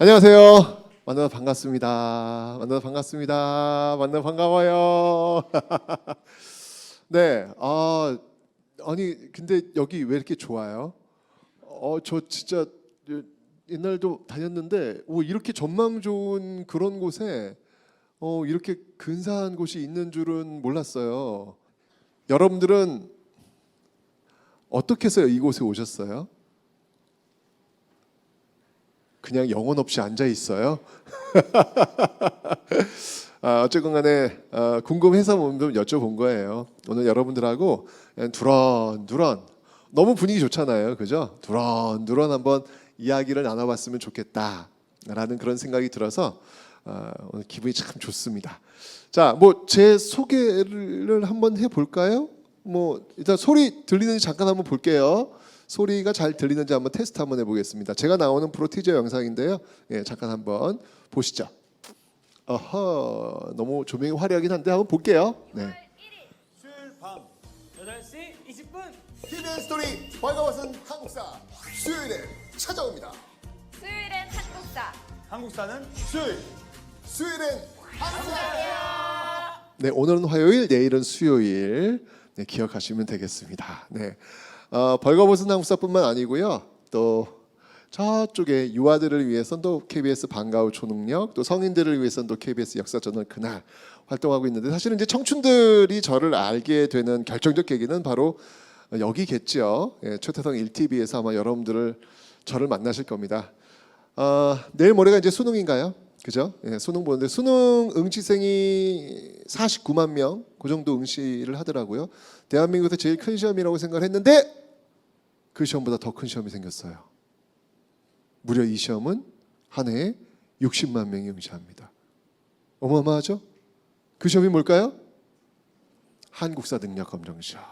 안녕하세요. 만나서 반갑습니다. 만나서 반갑습니다. 만나서 반가워요. 네, 아니 근데 여기 왜 이렇게 좋아요? 저 진짜 옛날도 다녔는데 이렇게 전망 좋은 그런 곳에 이렇게 근사한 곳이 있는 줄은 몰랐어요. 여러분들은 어떻게 해서 이곳에 오셨어요? 그냥 영혼 없이 앉아 있어요. 어쨌건 간에 궁금해서 좀 여쭤본 거예요. 오늘 여러분들하고 두런두런 너무 분위기 좋잖아요. 그죠? 두런두런 한번 이야기를 나눠봤으면 좋겠다라는 그런 생각이 들어서 오늘 기분이 참 좋습니다. 자, 뭐 제 소개를 한번 해볼까요? 뭐 일단 소리 들리는지 잠깐 한번 볼게요. 소리가 잘 들리는지 한번 테스트 한번 해보겠습니다. 제가 나오는 프로 티저 영상인데요. 예, 잠깐 한번 보시죠. 너무 조명이 화려하긴 한데 한번 볼게요. 네. 수요일 밤 8시 20분 TVN 스토리 벌거벗은 한국사 수요일에 찾아옵니다. 수요일엔 한국사. 한국사는 수요일엔 한국사. 네, 오늘은 화요일, 내일은 수요일. 네, 기억하시면 되겠습니다. 네, 벌거벗은 한국사뿐만 아니고요. 또 저쪽에 유아들을 위해서는 또 KBS 방과후 초능력, 또 성인들을 위해서는 또 KBS 역사저널 그날 활동하고 있는데 사실은 이제 청춘들이 저를 알게 되는 결정적 계기는 바로 여기겠죠. 예, 최태성 1TV에서 아마 여러분들을 저를 만나실 겁니다. 내일 모레가 이제 수능인가요? 그죠? 예, 수능 보는데 수능 응시생이 49만 명, 그 정도 응시를 하더라고요. 대한민국에서 제일 큰 시험이라고 생각을 했는데 그 시험보다 더 큰 시험이 생겼어요. 무려 이 시험은 한 해에 60만 명이 응시합니다. 어마어마하죠? 그 시험이 뭘까요? 한국사 능력검정시험.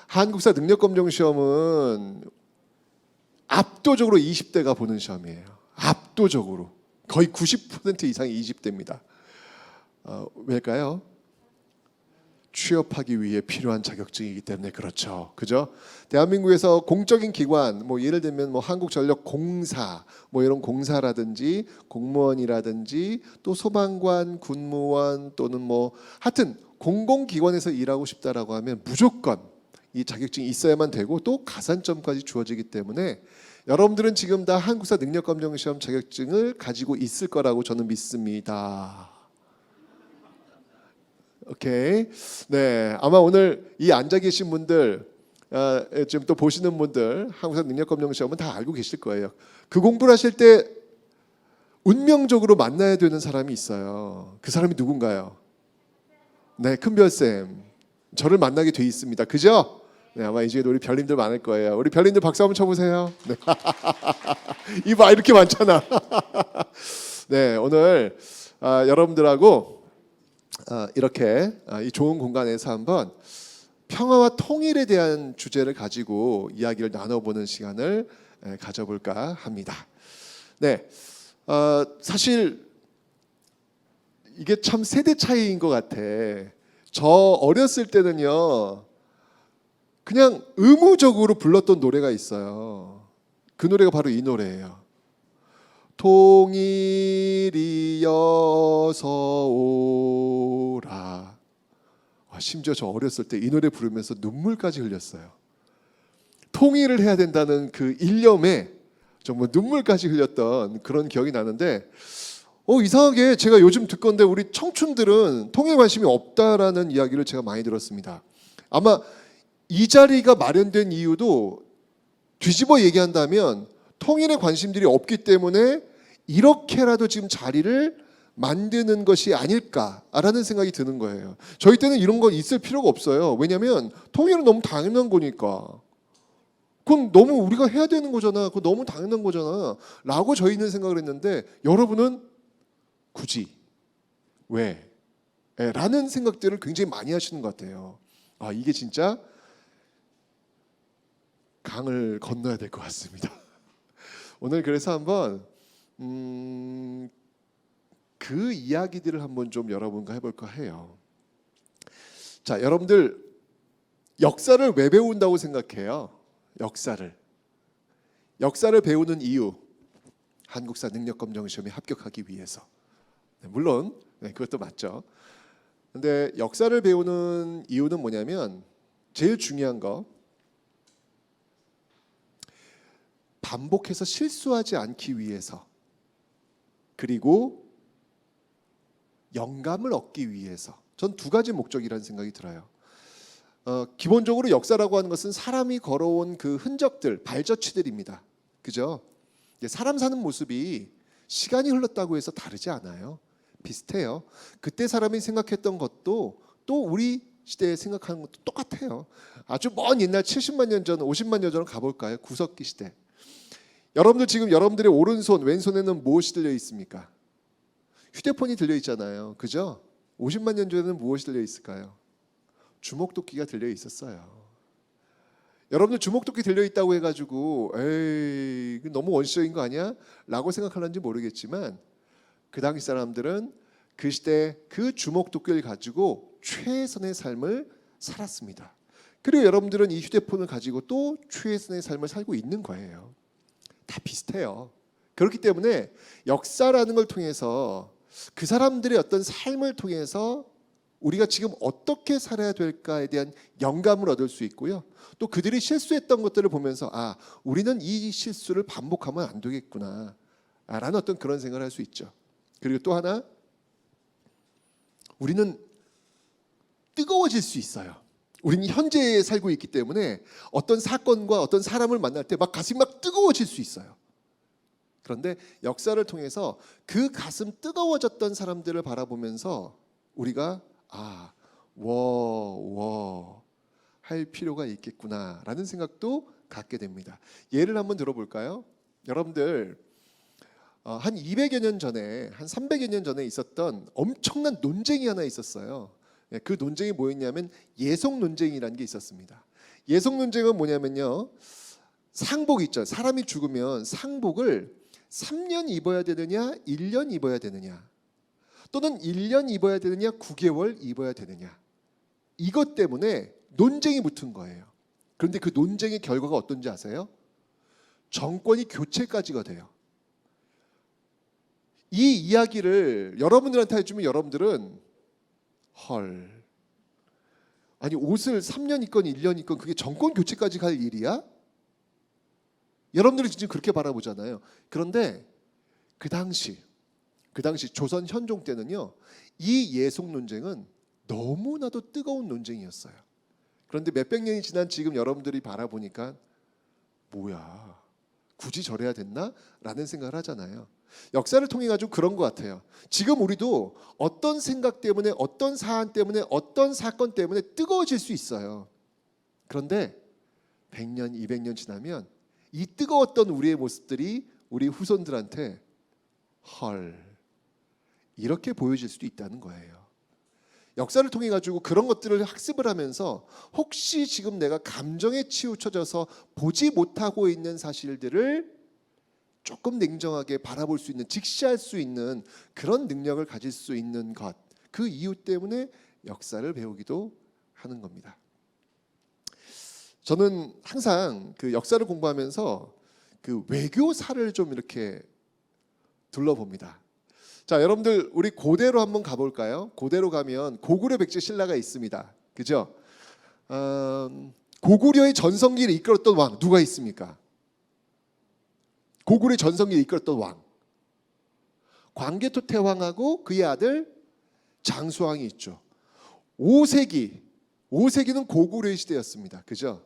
한국사 능력검정시험은 압도적으로 20대가 보는 시험이에요. 압도적으로. 거의 90% 이상이 20대입니다. 왜일까요? 취업하기 위해 필요한 자격증이기 때문에 그렇죠. 그죠? 대한민국에서 공적인 기관, 뭐 예를 들면 뭐 한국전력공사, 뭐 이런 공사라든지 공무원이라든지 또 소방관, 군무원 또는 뭐 하여튼 공공기관에서 일하고 싶다라고 하면 무조건 이 자격증이 있어야만 되고 또 가산점까지 주어지기 때문에 여러분들은 지금 다 한국사 능력검정시험 자격증을 가지고 있을 거라고 저는 믿습니다. 오케이. 네, 아마 오늘 이 앉아 계신 분들, 지금 또 보시는 분들 한국사 능력검정시험은 다 알고 계실 거예요. 그 공부를 하실 때 운명적으로 만나야 되는 사람이 있어요. 그 사람이 누군가요? 네, 큰별쌤. 저를 만나게 돼 있습니다. 그죠? 네, 아마 이 중에도 우리 별님들 많을 거예요. 우리 별님들 박수 한번 쳐보세요. 네. 이봐 이렇게 많잖아. 네, 오늘 여러분들하고 이렇게 이 좋은 공간에서 한번 평화와 통일에 대한 주제를 가지고 이야기를 나눠보는 시간을 가져볼까 합니다. 네, 사실 이게 참 세대 차이인 것 같아. 저 어렸을 때는요 그냥 의무적으로 불렀던 노래가 있어요. 그 노래가 바로 이 노래예요. 통일이어서 오라. 심지어 저 어렸을 때 이 노래 부르면서 눈물까지 흘렸어요. 통일을 해야 된다는 그 일념에 정말 눈물까지 흘렸던 그런 기억이 나는데 이상하게 제가 요즘 듣건데 우리 청춘들은 통일에 관심이 없다라는 이야기를 제가 많이 들었습니다. 아마 이 자리가 마련된 이유도 뒤집어 얘기한다면 통일에 관심들이 없기 때문에 이렇게라도 지금 자리를 만드는 것이 아닐까라는 생각이 드는 거예요. 저희 때는 이런 건 있을 필요가 없어요. 왜냐하면 통일은 너무 당연한 거니까. 그건 너무 우리가 해야 되는 거잖아. 그건 너무 당연한 거잖아. 라고 저희는 생각을 했는데 여러분은 굳이 왜? 라는 생각들을 굉장히 많이 하시는 것 같아요. 이게 진짜 강을 건너야 될 것 같습니다. 오늘 그래서 한번 그 이야기들을 한번 좀 여러분과 해볼까 해요. 자, 여러분들 역사를 왜 배운다고 생각해요? 역사를 배우는 이유 한국사 능력검정 시험에 합격하기 위해서. 네, 물론 그것도 맞죠. 근데 역사를 배우는 이유는 뭐냐면 제일 중요한 거 반복해서 실수하지 않기 위해서 그리고 영감을 얻기 위해서 전 두 가지 목적이라는 생각이 들어요. 기본적으로 역사라고 하는 것은 사람이 걸어온 그 흔적들, 발자취들입니다. 그죠? 사람 사는 모습이 시간이 흘렀다고 해서 다르지 않아요. 비슷해요. 그때 사람이 생각했던 것도 또 우리 시대에 생각하는 것도 똑같아요. 아주 먼 옛날 70만 년 전, 50만 년 전 가볼까요? 구석기 시대. 여러분들 지금 여러분들의 오른손, 왼손에는 무엇이 들려 있습니까? 휴대폰이 들려 있잖아요. 그죠? 50만 년 전에는 무엇이 들려 있을까요? 주먹도끼가 들려 있었어요. 여러분들 주먹도끼 들려 있다고 해가지고 에이 너무 원시적인 거 아니야? 라고 생각하는지 모르겠지만 그 당시 사람들은 그 시대 그 주먹도끼를 가지고 최선의 삶을 살았습니다. 그리고 여러분들은 이 휴대폰을 가지고 또 최선의 삶을 살고 있는 거예요. 다 비슷해요. 그렇기 때문에 역사라는 걸 통해서 그 사람들의 어떤 삶을 통해서 우리가 지금 어떻게 살아야 될까에 대한 영감을 얻을 수 있고요. 또 그들이 실수했던 것들을 보면서 아, 우리는 이 실수를 반복하면 안 되겠구나 라는 어떤 그런 생각을 할 수 있죠. 그리고 또 하나 우리는 뜨거워질 수 있어요. 우리는 현재에 살고 있기 때문에 어떤 사건과 어떤 사람을 만날 때 막 가슴이 막 뜨거워질 수 있어요. 그런데 역사를 통해서 그 가슴 뜨거워졌던 사람들을 바라보면서 우리가 할 필요가 있겠구나라는 생각도 갖게 됩니다. 예를 한번 들어볼까요? 여러분들 한 200여 년 전에, 한 300여 년 전에 있었던 엄청난 논쟁이 하나 있었어요. 그 논쟁이 뭐였냐면 예속 논쟁이라는 게 있었습니다. 예속 논쟁은 뭐냐면요, 상복 있죠. 사람이 죽으면 상복을 3년 입어야 되느냐 1년 입어야 되느냐, 또는 1년 입어야 되느냐 9개월 입어야 되느냐, 이것 때문에 논쟁이 붙은 거예요. 그런데 그 논쟁의 결과가 어떤지 아세요? 정권이 교체까지가 돼요. 이 이야기를 여러분들한테 해주면 여러분들은 헐, 아니 옷을 3년 입건 1년 입건 그게 정권 교체까지 갈 일이야? 여러분들이 지금 그렇게 바라보잖아요. 그런데 그 당시 조선 현종 때는요, 이 예속 논쟁은 너무나도 뜨거운 논쟁이었어요. 그런데 몇백 년이 지난 지금 여러분들이 바라보니까 뭐야, 굳이 저래야 됐나? 라는 생각을 하잖아요. 역사를 통해 가지고 그런 것 같아요. 지금 우리도 어떤 생각 때문에, 어떤 사안 때문에, 어떤 사건 때문에 뜨거워질 수 있어요. 그런데 100년, 200년 지나면 이 뜨거웠던 우리의 모습들이 우리 후손들한테 헐, 이렇게 보여질 수도 있다는 거예요. 역사를 통해 가지고 그런 것들을 학습을 하면서 혹시 지금 내가 감정에 치우쳐져서 보지 못하고 있는 사실들을 조금 냉정하게 바라볼 수 있는, 직시할 수 있는 그런 능력을 가질 수 있는 것, 그 이유 때문에 역사를 배우기도 하는 겁니다. 저는 항상 그 역사를 공부하면서 그 외교사를 좀 이렇게 둘러봅니다. 자, 여러분들 우리 고대로 한번 가볼까요? 고대로 가면 고구려 백제 신라가 있습니다. 그죠? 고구려의 전성기를 이끌었던 왕 누가 있습니까? 고구려의 전성기를 이끌었던 왕 광개토 태왕하고 그의 아들 장수왕이 있죠. 5세기는 고구려의 시대였습니다. 그죠?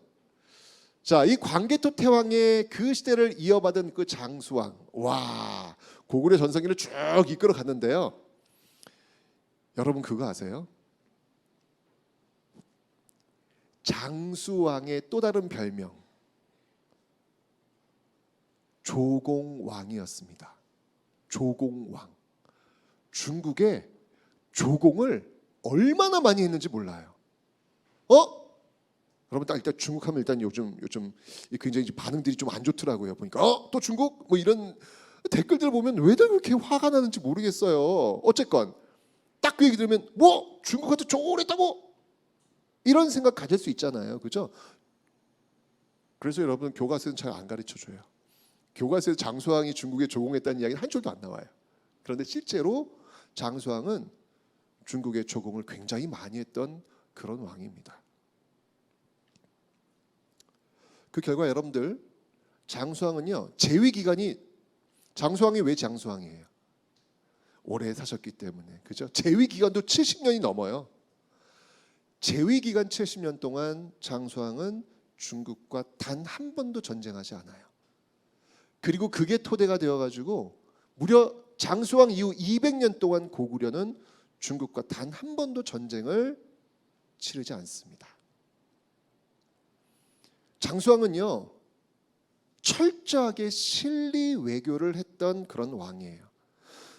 자, 이 광개토 태왕의 그 시대를 이어받은 그 장수왕, 와, 고구려 전성기를 쭉 이끌어 갔는데요. 여러분 그거 아세요? 장수왕의 또 다른 별명 조공왕이었습니다. 조공왕. 중국에 조공을 얼마나 많이 했는지 몰라요. 여러분 딱 일단 중국 하면 일단 요즘 굉장히 반응들이 좀 안 좋더라고요. 보니까 또 중국 뭐 이런 댓글들 보면 왜들 그렇게 화가 나는지 모르겠어요. 어쨌건 딱 그 얘기 들으면 뭐 중국한테 조공을 했다고 이런 생각 가질 수 있잖아요. 그죠? 그래서 여러분 교과서는 잘 안 가르쳐 줘요. 교과서에서 장수왕이 중국에 조공했다는 이야기는 한 줄도 안 나와요. 그런데 실제로 장수왕은 중국의 조공을 굉장히 많이 했던 그런 왕입니다. 그 결과 여러분들 장수왕은요 재위 기간이 장수왕이 왜 장수왕이에요? 오래 사셨기 때문에 그죠? 재위 기간도 70년이 넘어요. 재위 기간 70년 동안 장수왕은 중국과 단 한 번도 전쟁하지 않아요. 그리고 그게 토대가 되어가지고 무려 장수왕 이후 200년 동안 고구려는 중국과 단 한 번도 전쟁을 치르지 않습니다. 장수왕은요 철저하게 실리 외교를 했던 그런 왕이에요.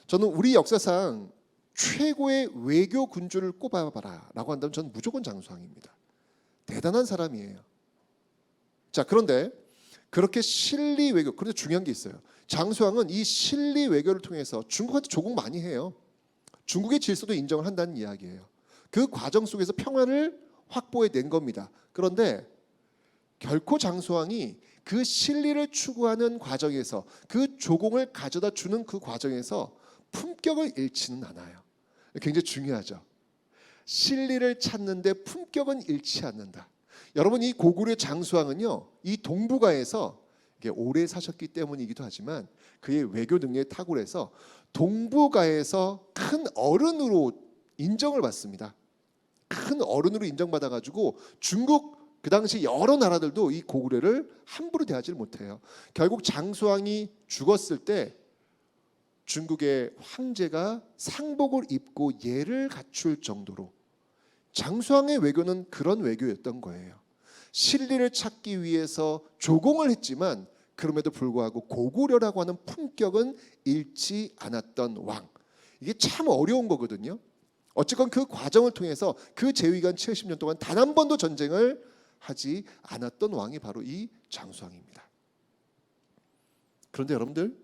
저는 우리 역사상 최고의 외교 군주를 꼽아봐라 라고 한다면 저는 무조건 장수왕입니다. 대단한 사람이에요. 자, 그런데 그렇게 실리 외교, 그런데 중요한 게 있어요. 장수왕은 이 실리 외교를 통해서 중국한테 조공 많이 해요. 중국의 질서도 인정을 한다는 이야기예요. 그 과정 속에서 평화를 확보해 낸 겁니다. 그런데 결코 장수왕이 그 실리를 추구하는 과정에서 그 조공을 가져다 주는 그 과정에서 품격을 잃지는 않아요. 굉장히 중요하죠. 실리를 찾는데 품격은 잃지 않는다. 여러분 이 고구려 장수왕은요 이 동북아에서 오래 사셨기 때문이기도 하지만 그의 외교 능력이 탁월해서 동북아에서 큰 어른으로 인정을 받습니다. 큰 어른으로 인정받아가지고 중국 그 당시 여러 나라들도 이 고구려를 함부로 대하지를 못해요. 결국 장수왕이 죽었을 때 중국의 황제가 상복을 입고 예를 갖출 정도로 장수왕의 외교는 그런 외교였던 거예요. 실리를 찾기 위해서 조공을 했지만 그럼에도 불구하고 고구려라고 하는 품격은 잃지 않았던 왕. 이게 참 어려운 거거든요. 어쨌건 그 과정을 통해서 그 재위기간 70년 동안 단 한 번도 전쟁을 하지 않았던 왕이 바로 이 장수왕입니다. 그런데 여러분들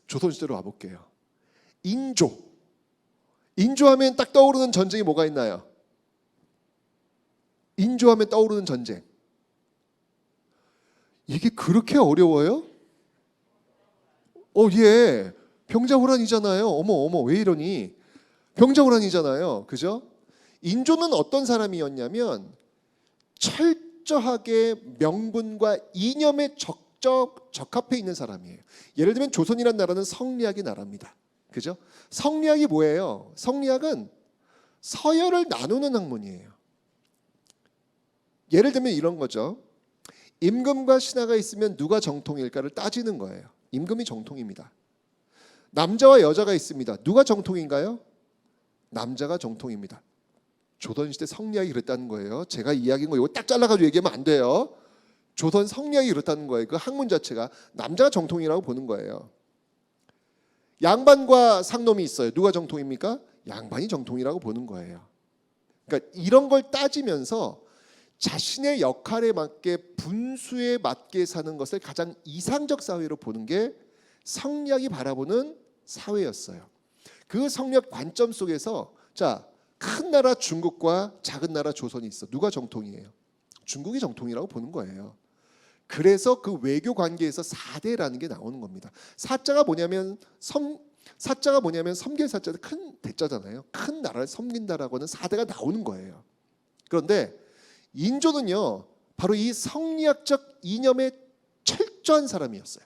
조선시대로 와볼게요. 인조하면 딱 떠오르는 전쟁이 뭐가 있나요? 인조하면 떠오르는 전쟁. 이게 그렇게 어려워요? 예. 병자호란이잖아요. 어머 왜 이러니? 병자호란이잖아요. 그죠? 인조는 어떤 사람이었냐면 철저하게 명분과 이념에 적합해 있는 사람이에요. 예를 들면 조선이라는 나라는 성리학의 나라입니다. 그죠? 성리학이 뭐예요? 성리학은 서열을 나누는 학문이에요. 예를 들면 이런 거죠. 임금과 신하가 있으면 누가 정통일까를 따지는 거예요. 임금이 정통입니다. 남자와 여자가 있습니다. 누가 정통인가요? 남자가 정통입니다. 조선시대 성리학이 그랬다는 거예요. 제가 이야기한 거 이거 딱 잘라가지고 얘기하면 안 돼요. 조선 성리학이 그렇다는 거예요. 그 학문 자체가 남자가 정통이라고 보는 거예요. 양반과 상놈이 있어요. 누가 정통입니까? 양반이 정통이라고 보는 거예요. 그러니까 이런 걸 따지면서 자신의 역할에 맞게 분수에 맞게 사는 것을 가장 이상적 사회로 보는 게 성리학이 바라보는 사회였어요. 그 성리학 관점 속에서 큰 나라 중국과 작은 나라 조선이 있어. 누가 정통이에요? 중국이 정통이라고 보는 거예요. 그래서 그 외교 관계에서 4대라는 게 나오는 겁니다. 사자가 뭐냐면 섬길 사자도 큰 대자잖아요. 큰 나라를 섬긴다라고 하는 4대가 나오는 거예요. 그런데 인조는요 바로 이 성리학적 이념에 철저한 사람이었어요.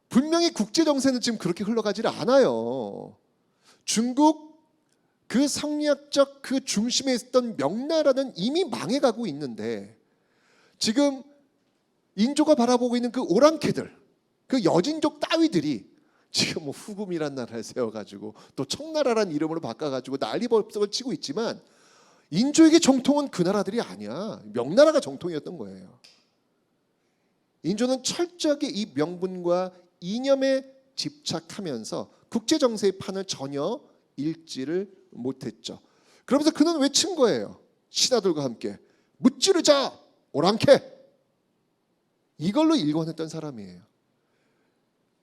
분명히 국제 정세는 지금 그렇게 흘러가지 않아요. 중국 그 성리학적 그 중심에 있었던 명나라는 이미 망해가고 있는데 지금 인조가 바라보고 있는 그 오랑캐들, 그 여진족 따위들이 지금 뭐 후금이란 나라를 세워가지고 또 청나라란 이름으로 바꿔가지고 난리법석을 치고 있지만 인조에게 정통은 그 나라들이 아니야. 명나라가 정통이었던 거예요. 인조는 철저하게 이 명분과 이념에 집착하면서 국제 정세의 판을 전혀 읽지를 못했죠. 그러면서 그는 외친 거예요. 신하들과 함께 무찌르자 오랑캐. 이걸로 일관했던 사람이에요.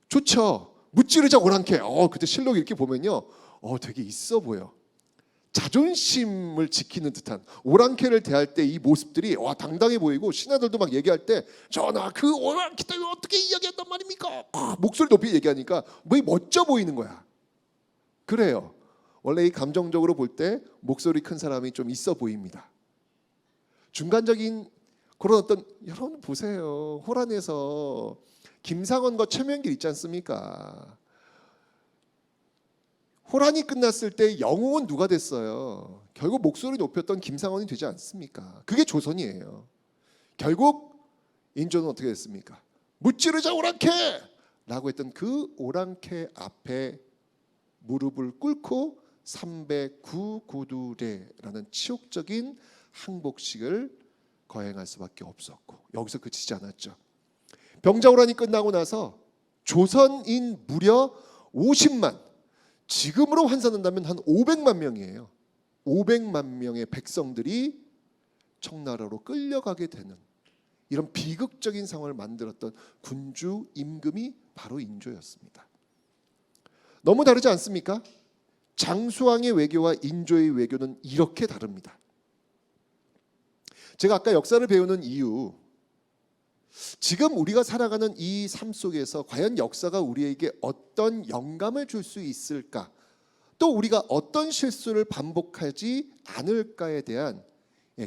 좋죠. 무찌르자 오랑캐. 그때 실록 이렇게 보면요, 되게 있어 보여. 자존심을 지키는 듯한 오랑캐를 대할 때 이 모습들이 와 당당해 보이고 신하들도 막 얘기할 때 전하 그 오랑캐 때문에 어떻게 이야기한단 말입니까? 목소리 높이 얘기하니까 뭐 멋져 보이는 거야. 그래요. 원래 이 감정적으로 볼 때 목소리 큰 사람이 좀 있어 보입니다. 중간적인 그런 어떤 여러분 보세요. 호란에서 김상원과 최명길 있지 않습니까? 호란이 끝났을 때 영웅은 누가 됐어요? 결국 목소리 높였던 김상원이 되지 않습니까? 그게 조선이에요. 결국 인조는 어떻게 됐습니까? 무찌르자 오랑캐! 라고 했던 그 오랑캐 앞에 무릎을 꿇고 309고두례라는 치욕적인 항복식을 거행할 수밖에 없었고 여기서 그치지 않았죠. 병자호란이 끝나고 나서 조선인 무려 50만, 지금으로 환산한다면 한 500만 명이에요. 500만 명의 백성들이 청나라로 끌려가게 되는 이런 비극적인 상황을 만들었던 군주 임금이 바로 인조였습니다. 너무 다르지 않습니까? 장수왕의 외교와 인조의 외교는 이렇게 다릅니다. 제가 아까 역사를 배우는 이유, 지금 우리가 살아가는 이 삶 속에서 과연 역사가 우리에게 어떤 영감을 줄 수 있을까? 또 우리가 어떤 실수를 반복하지 않을까에 대한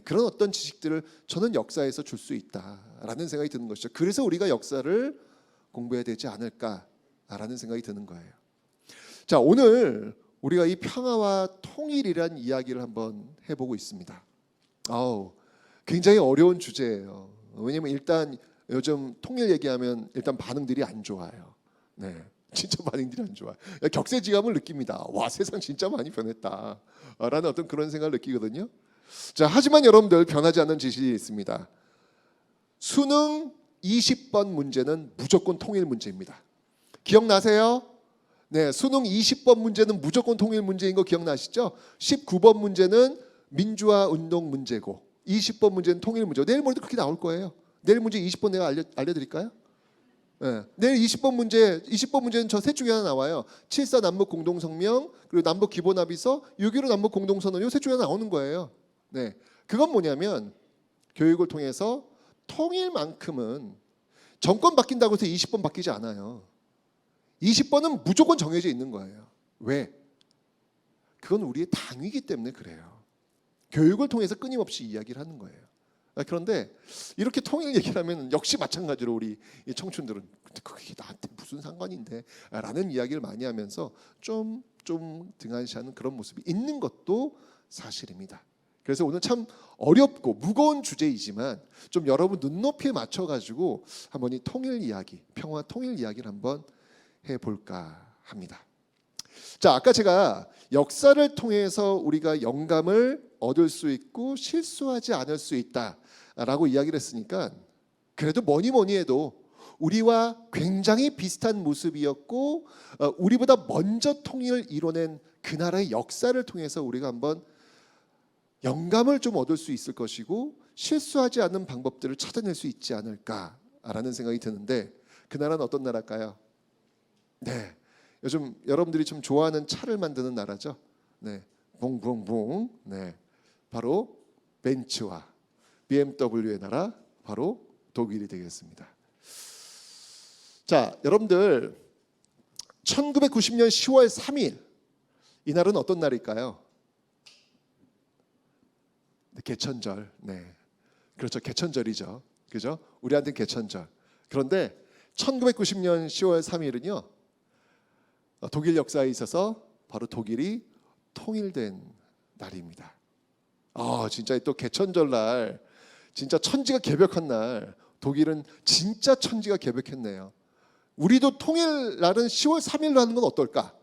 그런 어떤 지식들을 저는 역사에서 줄 수 있다라는 생각이 드는 것이죠. 그래서 우리가 역사를 공부해야 되지 않을까라는 생각이 드는 거예요. 자, 오늘 우리가 이 평화와 통일이란 이야기를 한번 해보고 있습니다. 굉장히 어려운 주제예요. 왜냐하면 일단 요즘 통일 얘기하면 일단 반응들이 안 좋아요. 네, 진짜 반응들이 안 좋아요. 격세지감을 느낍니다. 와, 세상 진짜 많이 변했다라는 어떤 그런 생각을 느끼거든요. 자, 하지만 여러분들 변하지 않는 지식이 있습니다. 수능 20번 문제는 무조건 통일 문제입니다. 기억나세요? 네, 수능 20번 문제는 무조건 통일 문제인 거 기억나시죠? 19번 문제는 민주화 운동 문제고 20번 문제는 통일 문제고 내일 모레도 그렇게 나올 거예요. 내일 문제 20번 내가 알려드릴까요? 네. 내일 20번 문제는 저 셋 중에 하나 나와요. 7.4 남북 공동성명, 그리고 남북 기본합의서, 6.15 남북 공동선언, 요 셋 중에 하나 나오는 거예요. 네, 그건 뭐냐면 교육을 통해서 통일만큼은 정권 바뀐다고 해서 20번 바뀌지 않아요. 20번은 무조건 정해져 있는 거예요. 왜? 그건 우리의 당위이기 때문에 그래요. 교육을 통해서 끊임없이 이야기를 하는 거예요. 그런데 이렇게 통일 얘기를 하면 역시 마찬가지로 우리 청춘들은 그게 나한테 무슨 상관인데 라는 이야기를 많이 하면서 좀 등한시하는 그런 모습이 있는 것도 사실입니다. 그래서 오늘 참 어렵고 무거운 주제이지만 좀 여러분 눈높이에 맞춰가지고 한번 이 통일 이야기, 평화 통일 이야기를 한번 해볼까 합니다. 자, 아까 제가 역사를 통해서 우리가 영감을 얻을 수 있고 실수하지 않을 수 있다라고 이야기를 했으니까 그래도 뭐니 해도 우리와 굉장히 비슷한 모습이었고 우리보다 먼저 통일을 이뤄낸 그 나라의 역사를 통해서 우리가 한번 영감을 좀 얻을 수 있을 것이고 실수하지 않는 방법들을 찾아낼 수 있지 않을까라는 생각이 드는데 그 나라는 어떤 나라일까요? 네, 요즘 여러분들이 좀 좋아하는 차를 만드는 나라죠. 네, 봉봉봉. 네, 바로 벤츠와 BMW의 나라 바로 독일이 되겠습니다. 자, 여러분들 1990년 10월 3일 이 날은 어떤 날일까요? 개천절. 네, 그렇죠. 개천절이죠. 그죠? 우리한테는 개천절. 그런데 1990년 10월 3일은요 독일 역사에 있어서 바로 독일이 통일된 날입니다. 진짜 또 개천절 날 진짜 천지가 개벽한 날 독일은 진짜 천지가 개벽했네요. 우리도 통일 날은 10월 3일로 하는 건 어떨까?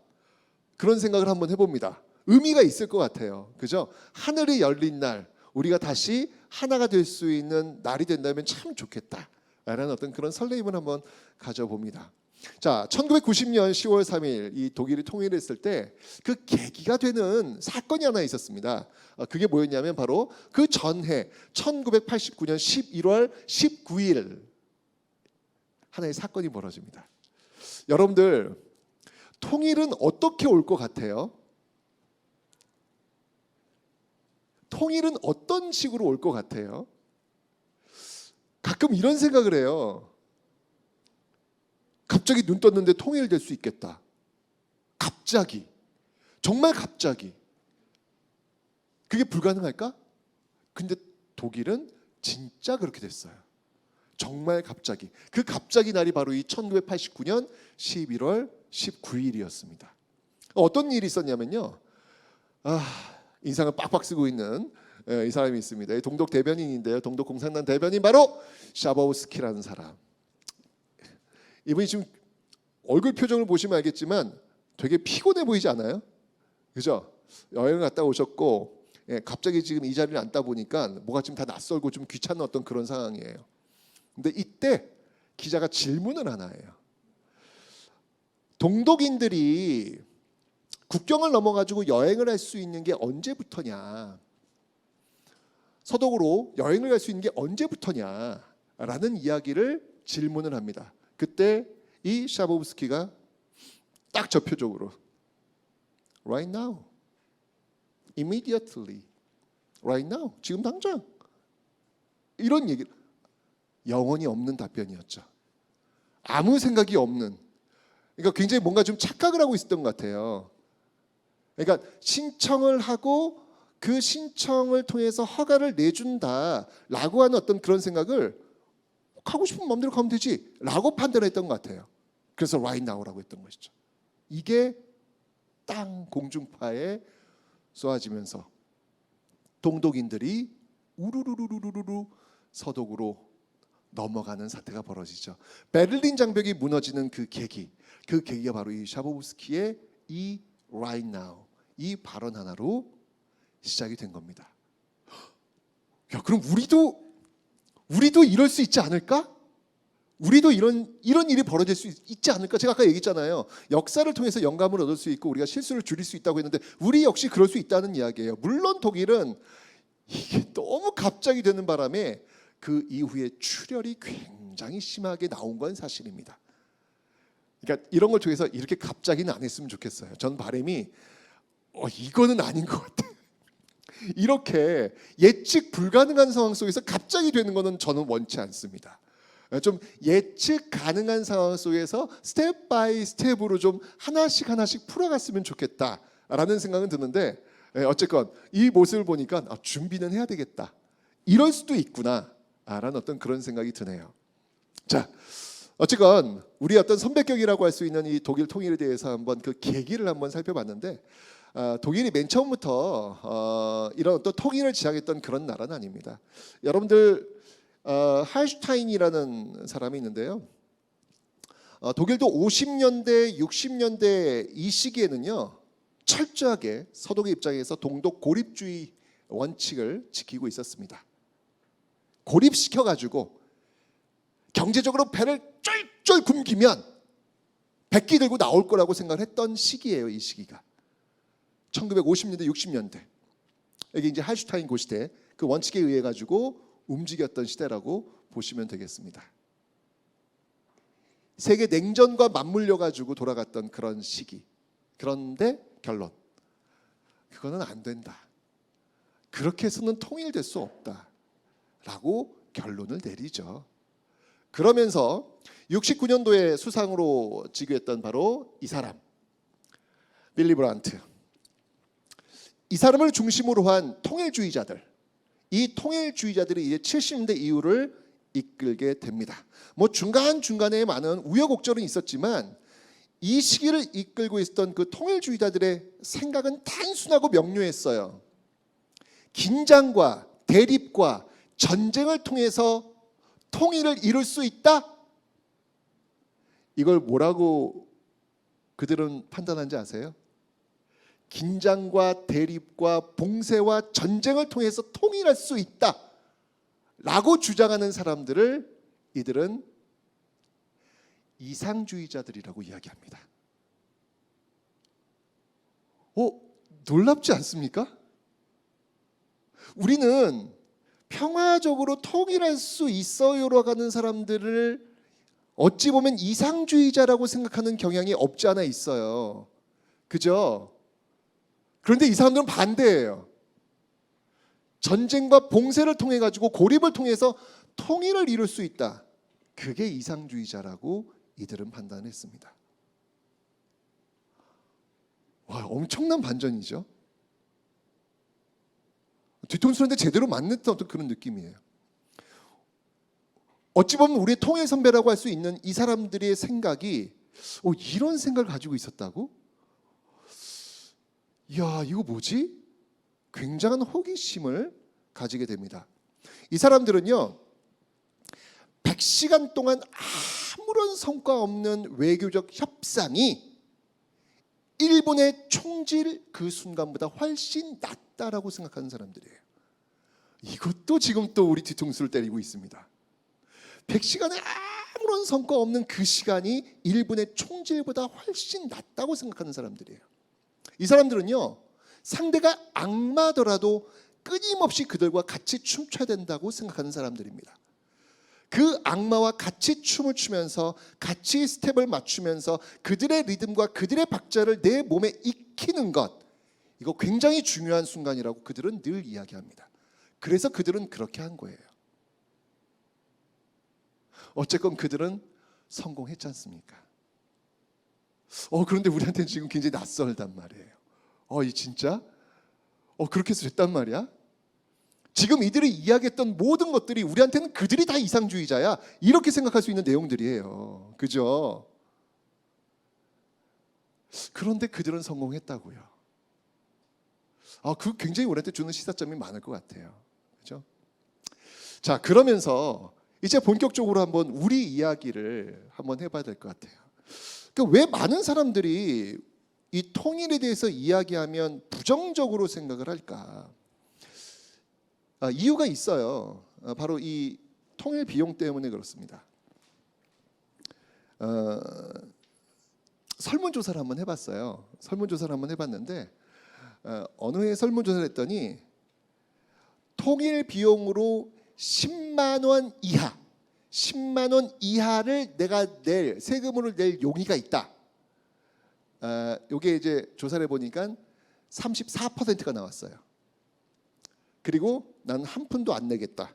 그런 생각을 한번 해봅니다. 의미가 있을 것 같아요. 그죠? 하늘이 열린 날 우리가 다시 하나가 될 수 있는 날이 된다면 참 좋겠다라는 어떤 그런 설레임을 한번 가져봅니다. 자, 1990년 10월 3일 이 독일이 통일했을 때 그 계기가 되는 사건이 하나 있었습니다. 그게 뭐였냐면 바로 그 전해 1989년 11월 19일 하나의 사건이 벌어집니다. 여러분들 통일은 어떻게 올 것 같아요? 통일은 어떤 식으로 올 것 같아요? 가끔 이런 생각을 해요. 갑자기 눈 떴는데 통일될 수 있겠다. 갑자기. 정말 갑자기. 그게 불가능할까? 근데 독일은 진짜 그렇게 됐어요. 정말 갑자기. 그 갑자기 날이 바로 이 1989년 11월 19일이었습니다. 어떤 일이 있었냐면요. 인상을 빡빡 쓰고 있는 이 사람이 있습니다. 동독 대변인인데요. 동독 공산당 대변인 바로 샤바우스키라는 사람. 이분이 지금 얼굴 표정을 보시면 알겠지만 되게 피곤해 보이지 않아요? 그죠? 여행을 갔다 오셨고 갑자기 지금 이 자리를 앉다 보니까 뭐가 지금 다 낯설고 좀 귀찮은 어떤 그런 상황이에요. 근데 이때 기자가 질문을 하나 해요. 동독인들이 국경을 넘어가지고 여행을 할 수 있는 게 언제부터냐? 서독으로 여행을 갈 수 있는 게 언제부터냐라는 이야기를 질문을 합니다. 그때 이 샤보브스키가 딱 저 표정으로 Right now, immediately, right now, 지금 당장 이런 얘기 영혼이 없는 답변이었죠. 아무 생각이 없는. 그러니까 굉장히 뭔가 좀 착각을 하고 있었던 것 같아요. 그러니까 신청을 하고 그 신청을 통해서 허가를 내준다라고 하는 어떤 그런 생각을 하고 싶은 마음대로 가면 되지라고 판단했던 것 같아요. 그래서 right now라고 했던 것이죠. 이게 땅 공중파에 쏘아지면서 동독인들이 우르르르르르 서독으로 넘어가는 사태가 벌어지죠. 베를린 장벽이 무너지는 그 계기가 바로 이 샤보브스키의 이 right now 이 발언 하나로 시작이 된 겁니다. 야, 그럼 우리도 이럴 수 있지 않을까? 우리도 이런 일이 벌어질 수 있지 않을까? 제가 아까 얘기했잖아요. 역사를 통해서 영감을 얻을 수 있고 우리가 실수를 줄일 수 있다고 했는데 우리 역시 그럴 수 있다는 이야기예요. 물론 독일은 이게 너무 갑자기 되는 바람에 그 이후에 출혈이 굉장히 심하게 나온 건 사실입니다. 그러니까 이런 걸 통해서 이렇게 갑자기는 안 했으면 좋겠어요. 전 바람이 이거는 아닌 것 같아요. 이렇게 예측 불가능한 상황 속에서 갑자기 되는 거는 저는 원치 않습니다. 좀 예측 가능한 상황 속에서 스텝 바이 스텝으로 좀 하나씩 풀어갔으면 좋겠다라는 생각은 드는데 어쨌건 이 모습을 보니까 준비는 해야 되겠다. 이럴 수도 있구나라는 어떤 그런 생각이 드네요. 자, 어쨌건 우리 어떤 선배격이라고 할 수 있는 이 독일 통일에 대해서 한번 그 계기를 한번 살펴봤는데 독일이 맨 처음부터 이런 어떤 통일을 지향했던 그런 나라는 아닙니다. 여러분들 할슈타인이라는 사람이 있는데요. 독일도 50년대, 60년대 이 시기에는요 철저하게 서독의 입장에서 동독 고립주의 원칙을 지키고 있었습니다. 고립시켜가지고 경제적으로 배를 쫄쫄 굶기면 백기 들고 나올 거라고 생각을 했던 시기예요. 이 시기가 1950년대, 60년대 이게 이제 할슈타인 고시대 그 원칙에 의해 가지고 움직였던 시대라고 보시면 되겠습니다. 세계 냉전과 맞물려 가지고 돌아갔던 그런 시기. 그런데 결론, 그거는 안 된다. 그렇게 해서는 통일될 수 없다라고 결론을 내리죠. 그러면서 69년도에 수상으로 즉위했던 바로 이 사람, 빌리 브란트. 이 사람을 중심으로 한 통일주의자들, 이 통일주의자들이 이제 70년대 이후를 이끌게 됩니다. 뭐 중간중간에 많은 우여곡절은 있었지만 이 시기를 이끌고 있었던 그 통일주의자들의 생각은 단순하고 명료했어요. 긴장과 대립과 전쟁을 통해서 통일을 이룰 수 있다? 이걸 뭐라고 그들은 판단한지 아세요? 긴장과 대립과 봉쇄와 전쟁을 통해서 통일할 수 있다 라고 주장하는 사람들을 이들은 이상주의자들이라고 이야기합니다. 놀랍지 않습니까? 우리는 평화적으로 통일할 수 있어요라고 하는 사람들을 어찌 보면 이상주의자라고 생각하는 경향이 없지 않아 있어요. 그죠? 그런데 이 사람들은 반대예요. 전쟁과 봉쇄를 통해 가지고 고립을 통해서 통일을 이룰 수 있다. 그게 이상주의자라고 이들은 판단했습니다. 와, 엄청난 반전이죠. 뒤통수한테 제대로 맞는 어떤 그런 느낌이에요. 어찌 보면 우리의 통일 선배라고 할 수 있는 이 사람들의 생각이 이런 생각을 가지고 있었다고? 이야, 이거 뭐지? 굉장한 호기심을 가지게 됩니다. 이 사람들은요, 100시간 동안 아무런 성과 없는 외교적 협상이 일본의 총질 그 순간보다 훨씬 낫다라고 생각하는 사람들이에요. 이것도 지금 또 우리 뒤통수를 때리고 있습니다. 100시간에 아무런 성과 없는 그 시간이 일본의 총질보다 훨씬 낫다고 생각하는 사람들이에요. 이 사람들은요, 상대가 악마더라도 끊임없이 그들과 같이 춤춰야 된다고 생각하는 사람들입니다. 그 악마와 같이 춤을 추면서 같이 스텝을 맞추면서 그들의 리듬과 그들의 박자를 내 몸에 익히는 것, 이거 굉장히 중요한 순간이라고 그들은 늘 이야기합니다. 그래서 그들은 그렇게 한 거예요. 어쨌건 그들은 성공했지 않습니까? 그런데 우리한테는 지금 굉장히 낯설단 말이에요. 이 진짜? 그렇게 해서 됐단 말이야? 지금 이들이 이야기했던 모든 것들이 우리한테는 그들이 다 이상주의자야, 이렇게 생각할 수 있는 내용들이에요. 그죠? 그런데 그들은 성공했다고요. 그 굉장히 우리한테 주는 시사점이 많을 것 같아요. 그죠? 자, 그러면서 이제 본격적으로 한번 우리 이야기를 한번 해봐야 될 것 같아요. 그러니까 왜 많은 사람들이 이 통일에 대해서 이야기하면 부정적으로 생각을 할까? 이유가 있어요. 바로 이 통일 비용 때문에 그렇습니다. 설문조사를 한번 해봤어요. 설문조사를 한번 해봤는데 어느 해 설문조사를 했더니 통일 비용으로 10만 원 이하, 10만 원 이하를 내가 낼 세금으로 낼 용의가 있다. 이게 이제 조사를 해보니까 34%가 나왔어요. 그리고 난 한 푼도 안 내겠다.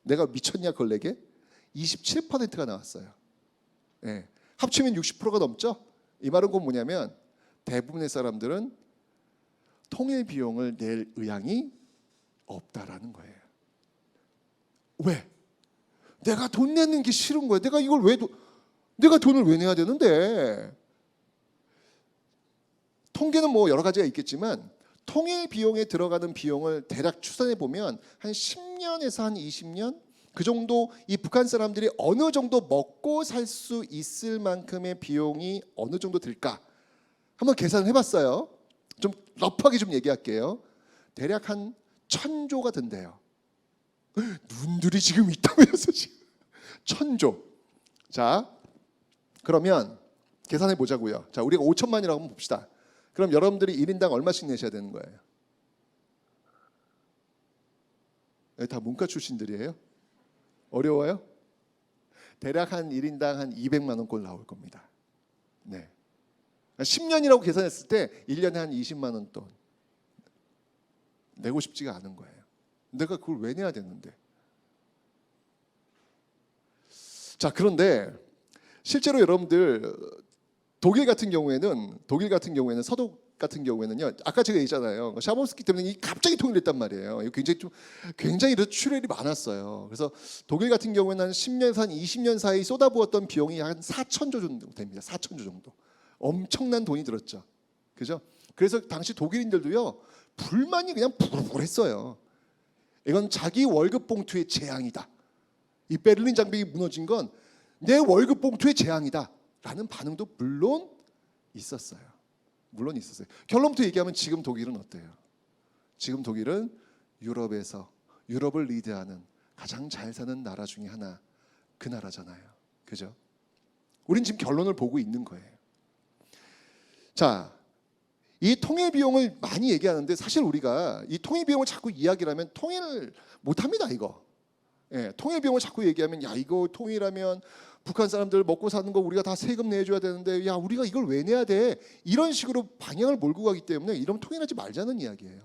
내가 미쳤냐 그걸 내게? 27%가 나왔어요. 네. 합치면 60%가 넘죠? 이 말은 곧 뭐냐면 대부분의 사람들은 통일 비용을 낼 의향이 없다라는 거예요. 왜? 내가 돈 내는 게 싫은 거야. 내가 돈을 왜 내야 되는데? 통계는 뭐 여러 가지가 있겠지만 통일 비용에 들어가는 비용을 대략 추산해 보면 한 10년에서 한 20년 그 정도 이 북한 사람들이 어느 정도 먹고 살 수 있을 만큼의 비용이 어느 정도 들까? 한번 계산을 해봤어요. 좀 러프하게 좀 얘기할게요. 대략 한 1,000조가 든대요. 눈들이 지금 있다면서 지금 1,000조. 자, 그러면 계산해 보자고요. 자, 우리가 5천만이라고 한번 봅시다. 그럼 여러분들이 1인당 얼마씩 내셔야 되는 거예요? 다 문과 출신들이에요? 어려워요? 대략 한 1인당 한 200만 원꼴 나올 겁니다. 네. 10년이라고 계산했을 때 1년에 한 20만 원 돈 내고 싶지가 않은 거예요. 내가 그걸 왜 내야 되는데? 자, 그런데 실제로 여러분들 독일 같은 경우에는 서독 같은 경우에는요. 아까 제가 얘기했잖아요. 샤범스키 때문에 갑자기 통일했단 말이에요. 이거 굉장히 출혈이 많았어요. 그래서 독일 같은 경우에는 한 10년에서 한 20년 사이 쏟아부었던 비용이 한 4,000조 정도 됩니다. 4,000조 정도. 엄청난 돈이 들었죠. 그죠? 그래서 당시 독일인들도요. 불만이 그냥 부글부글했어요. 이건 자기 월급 봉투의 재앙이다. 이 베를린 장벽이 무너진 건 내 월급 봉투의 재앙이다. 라는 반응도 물론 있었어요. 결론부터 얘기하면 지금 독일은 어때요? 지금 독일은 유럽에서 유럽을 리드하는 가장 잘 사는 나라 중에 하나, 그 나라잖아요. 그죠? 우린 지금 결론을 보고 있는 거예요. 자, 이 통일 비용을 많이 얘기하는데 사실 우리가 이 통일 비용을 자꾸 이야기를 하면 통일을 못합니다. 이거. 예, 통일 비용을 자꾸 얘기하면 야 이거 통일하면 북한 사람들 먹고 사는 거 우리가 다 세금 내줘야 되는데 야 우리가 이걸 왜 내야 돼? 이런 식으로 방향을 몰고 가기 때문에 이러면 통일하지 말자는 이야기예요.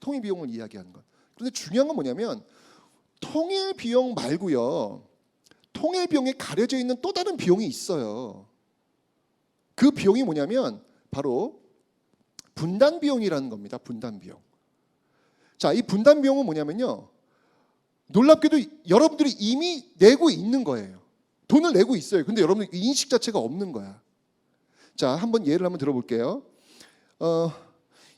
통일 비용을 이야기하는 것. 그런데 중요한 건 뭐냐면 통일 비용 말고요. 통일 비용에 가려져 있는 또 다른 비용이 있어요. 그 비용이 뭐냐면 바로 분단 비용이라는 겁니다. 분단 비용. 자, 이 분단 비용은 뭐냐면요. 놀랍게도 여러분들이 이미 내고 있는 거예요. 돈을 내고 있어요. 근데 여러분들 인식 자체가 없는 거야. 자, 한번 예를 한번 들어볼게요.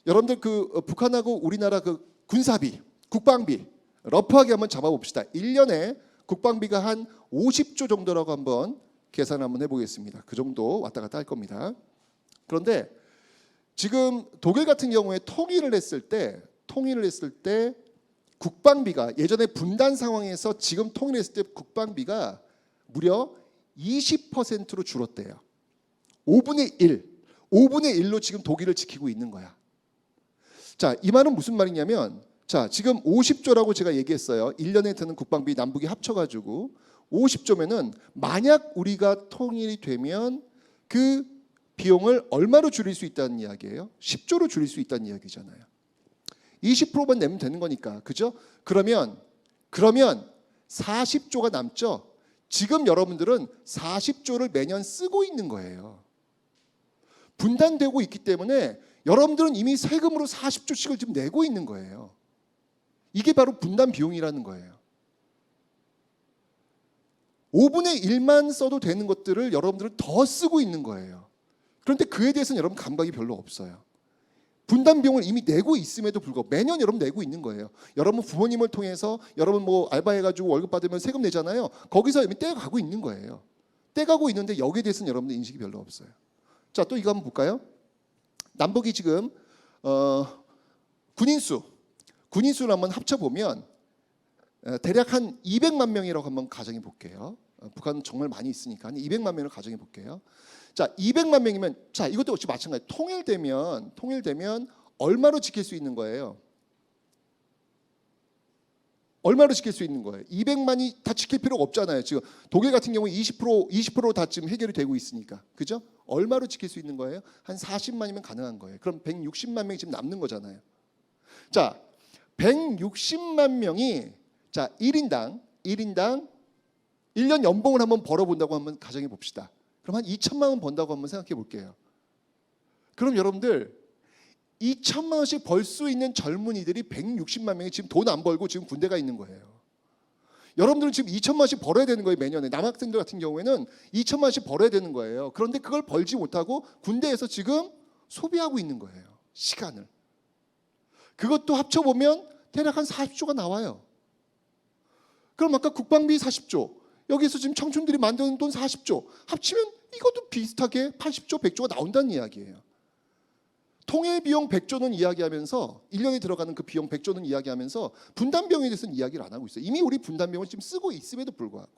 여러분들 그 북한하고 우리나라 그 군사비, 국방비 러프하게 한번 잡아봅시다. 1년에 국방비가 한 50조 정도라고 한번 계산 한번 해보겠습니다. 그 정도 왔다 갔다 할 겁니다. 그런데 지금 독일 같은 경우에 통일을 했을 때 국방비가 예전에 분단 상황에서 지금 통일했을 때 국방비가 무려 20%로 줄었대요. 5분의 1로 지금 독일을 지키고 있는 거야. 자, 이 말은 무슨 말이냐면 자, 지금 50조라고 제가 얘기했어요. 1년에 드는 국방비 남북이 합쳐가지고 50조면은 만약 우리가 통일이 되면 그 비용을 얼마로 줄일 수 있다는 이야기예요? 10조로 줄일 수 있다는 이야기잖아요. 20%만 내면 되는 거니까, 그죠? 그러면 40조가 남죠. 지금 여러분들은 40조를 매년 쓰고 있는 거예요. 분단되고 있기 때문에 여러분들은 이미 세금으로 40조씩을 지금 내고 있는 거예요. 이게 바로 분단 비용이라는 거예요. 5분의 1만 써도 되는 것들을 여러분들은 더 쓰고 있는 거예요. 그런데 그에 대해서는 여러분 감각이 별로 없어요. 분단 비용을 이미 내고 있음에도 불구하고 매년 여러분 내고 있는 거예요. 여러분 부모님을 통해서 여러분 뭐 알바해가지고 월급 받으면 세금 내잖아요. 거기서 이미 떼가고 있는 거예요. 떼가고 있는데 여기에 대해서는 여러분들 인식이 별로 없어요. 자, 또 이거 한번 볼까요? 남북이 지금 군인수를 한번 합쳐보면 대략 한 200만 명이라고 한번 가정해 볼게요. 북한은 정말 많이 있으니까 한 200만 명을 가정해 볼게요. 자, 200만 명이면 자, 이것도 역시 마찬가지. 통일되면 얼마로 지킬 수 있는 거예요? 얼마로 지킬 수 있는 거예요? 200만이 다 지킬 필요가 없잖아요. 지금 독일 같은 경우 20% 다 지금 해결이 되고 있으니까. 그죠? 얼마로 지킬 수 있는 거예요? 한 40만이면 가능한 거예요. 그럼 160만 명이 지금 남는 거잖아요. 자, 160만 명이 자, 1인당 1년 연봉을 한번 벌어본다고 한번 가정해 봅시다. 그럼 한 2천만 원 번다고 한번 생각해 볼게요. 그럼 여러분들 2천만 원씩 벌 수 있는 젊은이들이 160만 명이 지금 돈 안 벌고 지금 군대가 있는 거예요. 여러분들은 지금 2천만 원씩 벌어야 되는 거예요. 매년에. 남학생들 같은 경우에는 2천만 원씩 벌어야 되는 거예요. 그런데 그걸 벌지 못하고 군대에서 지금 소비하고 있는 거예요. 시간을. 그것도 합쳐보면 대략 한 40조가 나와요. 그럼 아까 국방비 40조, 여기서 지금 청춘들이 만드는 돈 40조 합치면 이것도 비슷하게 80조, 100조가 나온다는 이야기예요. 통일 비용 100조는 이야기하면서 1년에 들어가는 그 비용 100조는 이야기하면서 분단 비용에 대해서는 이야기를 안 하고 있어요. 이미 우리 분단 비용을 지금 쓰고 있음에도 불구하고.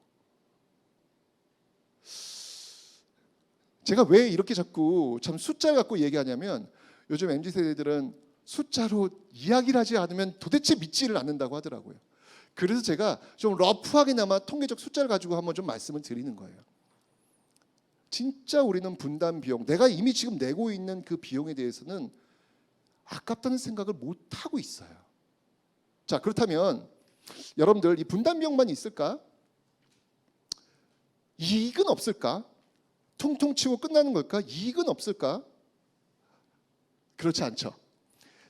제가 왜 이렇게 자꾸 참 숫자를 갖고 얘기하냐면 요즘 MZ세대들은 숫자로 이야기를 하지 않으면 도대체 믿지를 않는다고 하더라고요. 그래서 제가 좀 러프하게나마 통계적 숫자를 가지고 한번 좀 말씀을 드리는 거예요. 진짜 우리는 분단 비용, 내가 이미 지금 내고 있는 그 비용에 대해서는 아깝다는 생각을 못 하고 있어요. 자, 그렇다면 여러분들 이 분단 비용만 있을까? 이익은 없을까? 퉁퉁 치고 끝나는 걸까? 이익은 없을까? 그렇지 않죠.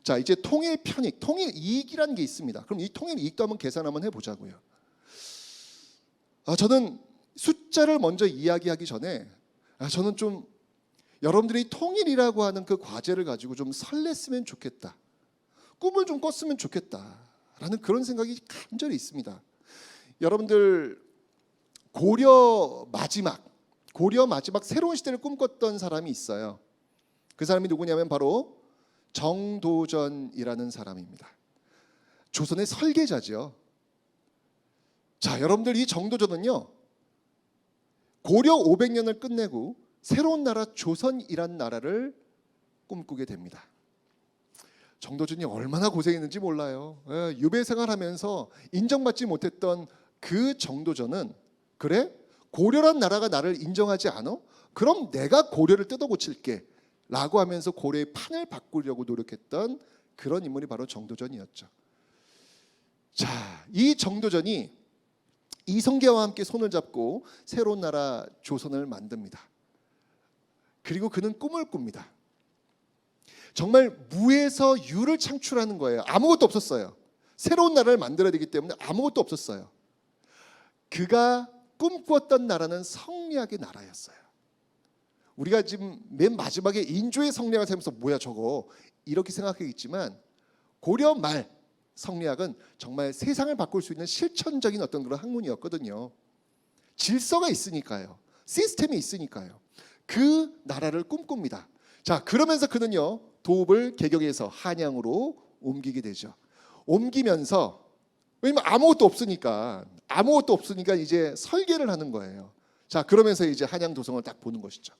자, 이제 통일 편익, 통일 이익이라는 게 있습니다. 그럼 이 통일 이익도 한번 계산 한번 해보자고요. 저는 숫자를 먼저 이야기하기 전에 저는 좀 여러분들이 통일이라고 하는 그 과제를 가지고 좀 설렜으면 좋겠다. 꿈을 좀 꿨으면 좋겠다라는 그런 생각이 간절히 있습니다. 여러분들 고려 마지막 새로운 시대를 꿈꿨던 사람이 있어요. 그 사람이 누구냐면 바로 정도전이라는 사람입니다. 조선의 설계자죠. 자, 여러분들 이 정도전은요. 고려 500년을 끝내고 새로운 나라 조선이란 나라를 꿈꾸게 됩니다. 정도전이 얼마나 고생했는지 몰라요. 유배 생활하면서 인정받지 못했던 그 정도전은 그래? 고려란 나라가 나를 인정하지 않아? 그럼 내가 고려를 뜯어 고칠게 라고 하면서 고려의 판을 바꾸려고 노력했던 그런 인물이 바로 정도전이었죠. 자, 이 정도전이 이성계와 함께 손을 잡고 새로운 나라 조선을 만듭니다. 그리고 그는 꿈을 꿉니다. 정말 무에서 유를 창출하는 거예요. 아무것도 없었어요. 새로운 나라를 만들어야 되기 때문에 아무것도 없었어요. 그가 꿈꾸었던 나라는 성리학의 나라였어요. 우리가 지금 맨 마지막에 인조의 성리학을 살면서 뭐야 저거 이렇게 생각하겠지만 고려 말 성리학은 정말 세상을 바꿀 수 있는 실천적인 어떤 그런 학문이었거든요. 질서가 있으니까요. 시스템이 있으니까요. 그 나라를 꿈꿉니다. 자, 그러면서 그는요 도읍을 개경해서 한양으로 옮기게 되죠. 옮기면서 왜냐면 아무것도 없으니까 이제 설계를 하는 거예요. 자, 그러면서 이제 한양 도성을 딱 보는 것이죠.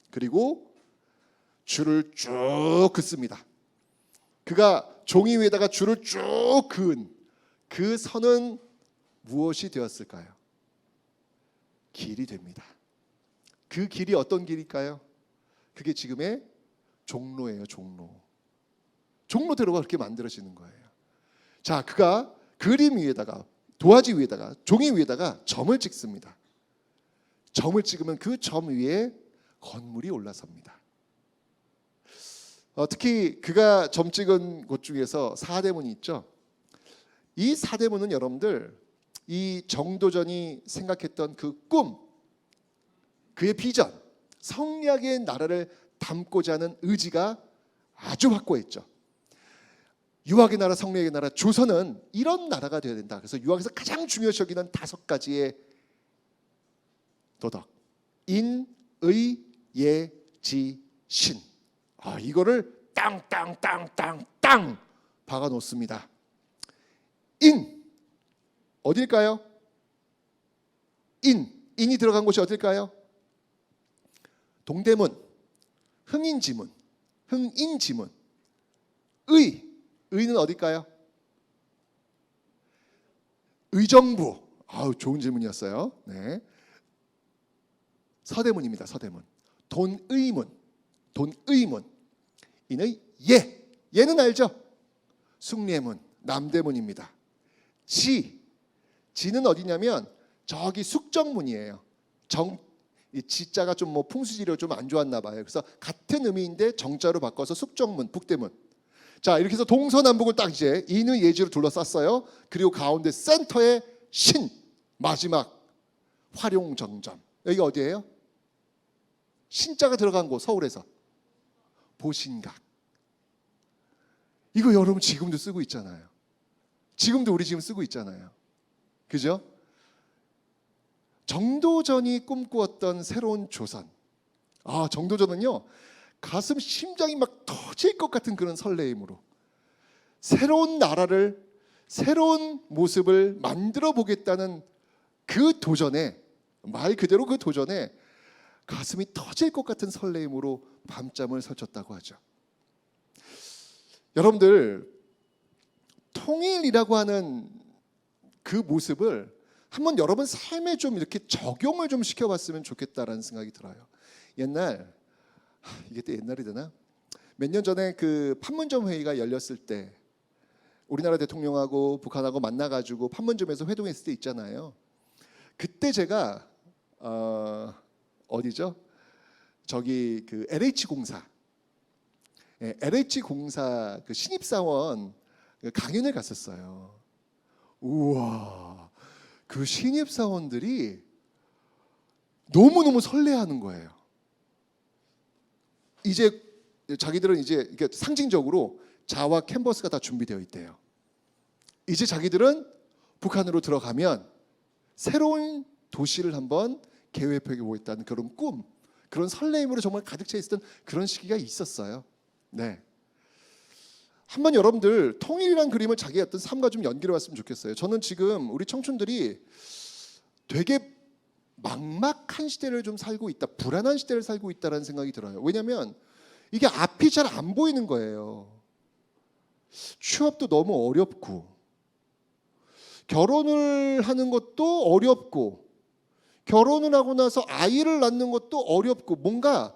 그리고 줄을 쭉 긋습니다. 그가 종이 위에다가 줄을 쭉 그은 그 선은 무엇이 되었을까요? 길이 됩니다. 그 길이 어떤 길일까요? 그게 지금의 종로예요. 종로대로가 그렇게 만들어지는 거예요. 자, 그가 그림 위에다가 도화지 위에다가 종이 위에다가 점을 찍습니다. 점을 찍으면 그 점 위에 건물이 올라섭니다. 특히 그가 점 찍은 곳 중에서 사대문이 있죠. 이 사대문은 여러분들 이 정도전이 생각했던 그 꿈, 그의 비전, 성리학의 나라를 담고자 하는 의지가 아주 확고했죠. 유학의 나라, 성리학의 나라, 조선은 이런 나라가 되어야 된다. 그래서 유학에서 가장 중요시 여기는 5가지의 도덕, 인, 의, 예, 지, 신. 이거를 땅 박아 놓습니다. 인 어딜까요? 인이 들어간 곳이 어딜까요? 동대문, 흥인지문. 의는 어딜까요? 의정부. 좋은 질문이었어요. 네. 서대문입니다. 서대문. 돈의문. 인의 예는 알죠? 숭례문, 남대문입니다. 지는 어디냐면 저기 숙정문이에요. 이 지자가 좀 뭐 풍수지리가 좀 안 좋았나 봐요. 그래서 같은 의미인데 정자로 바꿔서 숙정문, 북대문. 자, 이렇게 해서 동서남북을 딱 이제 인의 예지로 둘러쌌어요. 그리고 가운데 센터에 신, 마지막 활용정점. 여기가 어디예요? 신자가 들어간 곳, 서울에서 보신각. 이거 여러분 지금도 쓰고 있잖아요. 우리 지금 쓰고 있잖아요. 그죠? 정도전이 꿈꾸었던 새로운 조선. 정도전은요 가슴 심장이 막 터질 것 같은 그런 설레임으로 새로운 나라를, 새로운 모습을 만들어 보겠다는 그 도전에, 말 그대로 그 도전에 가슴이 터질 것 같은 설레임으로 밤잠을 설쳤다고 하죠. 여러분들 통일이라고 하는 그 모습을 한번 여러분 삶에 좀 이렇게 적용을 좀 시켜봤으면 좋겠다라는 생각이 들어요. 옛날, 이게 또 옛날이 되나? 몇 년 전에 그 판문점 회의가 열렸을 때 우리나라 대통령하고 북한하고 만나가지고 판문점에서 회동했을 때 있잖아요. 그때 제가 어디죠? 저기 그 LH공사 그 신입사원 강연을 갔었어요. 우와, 그 신입사원들이 너무너무 설레하는 거예요. 이제 자기들은 이제 이렇게 상징적으로 자와 캔버스가 다 준비되어 있대요. 이제 자기들은 북한으로 들어가면 새로운 도시를 한번 계획해 보겠다는 그런 꿈, 그런 설레임으로 정말 가득 차 있었던 그런 시기가 있었어요. 네. 한번 여러분들 통일이란 그림을 자기의 어떤 삶과 좀 연결해 봤으면 좋겠어요. 저는 지금 우리 청춘들이 되게 막막한 시대를 좀 살고 있다, 불안한 시대를 살고 있다라는 생각이 들어요. 왜냐하면 이게 앞이 잘 안 보이는 거예요. 취업도 너무 어렵고, 결혼을 하는 것도 어렵고, 결혼을 하고 나서 아이를 낳는 것도 어렵고, 뭔가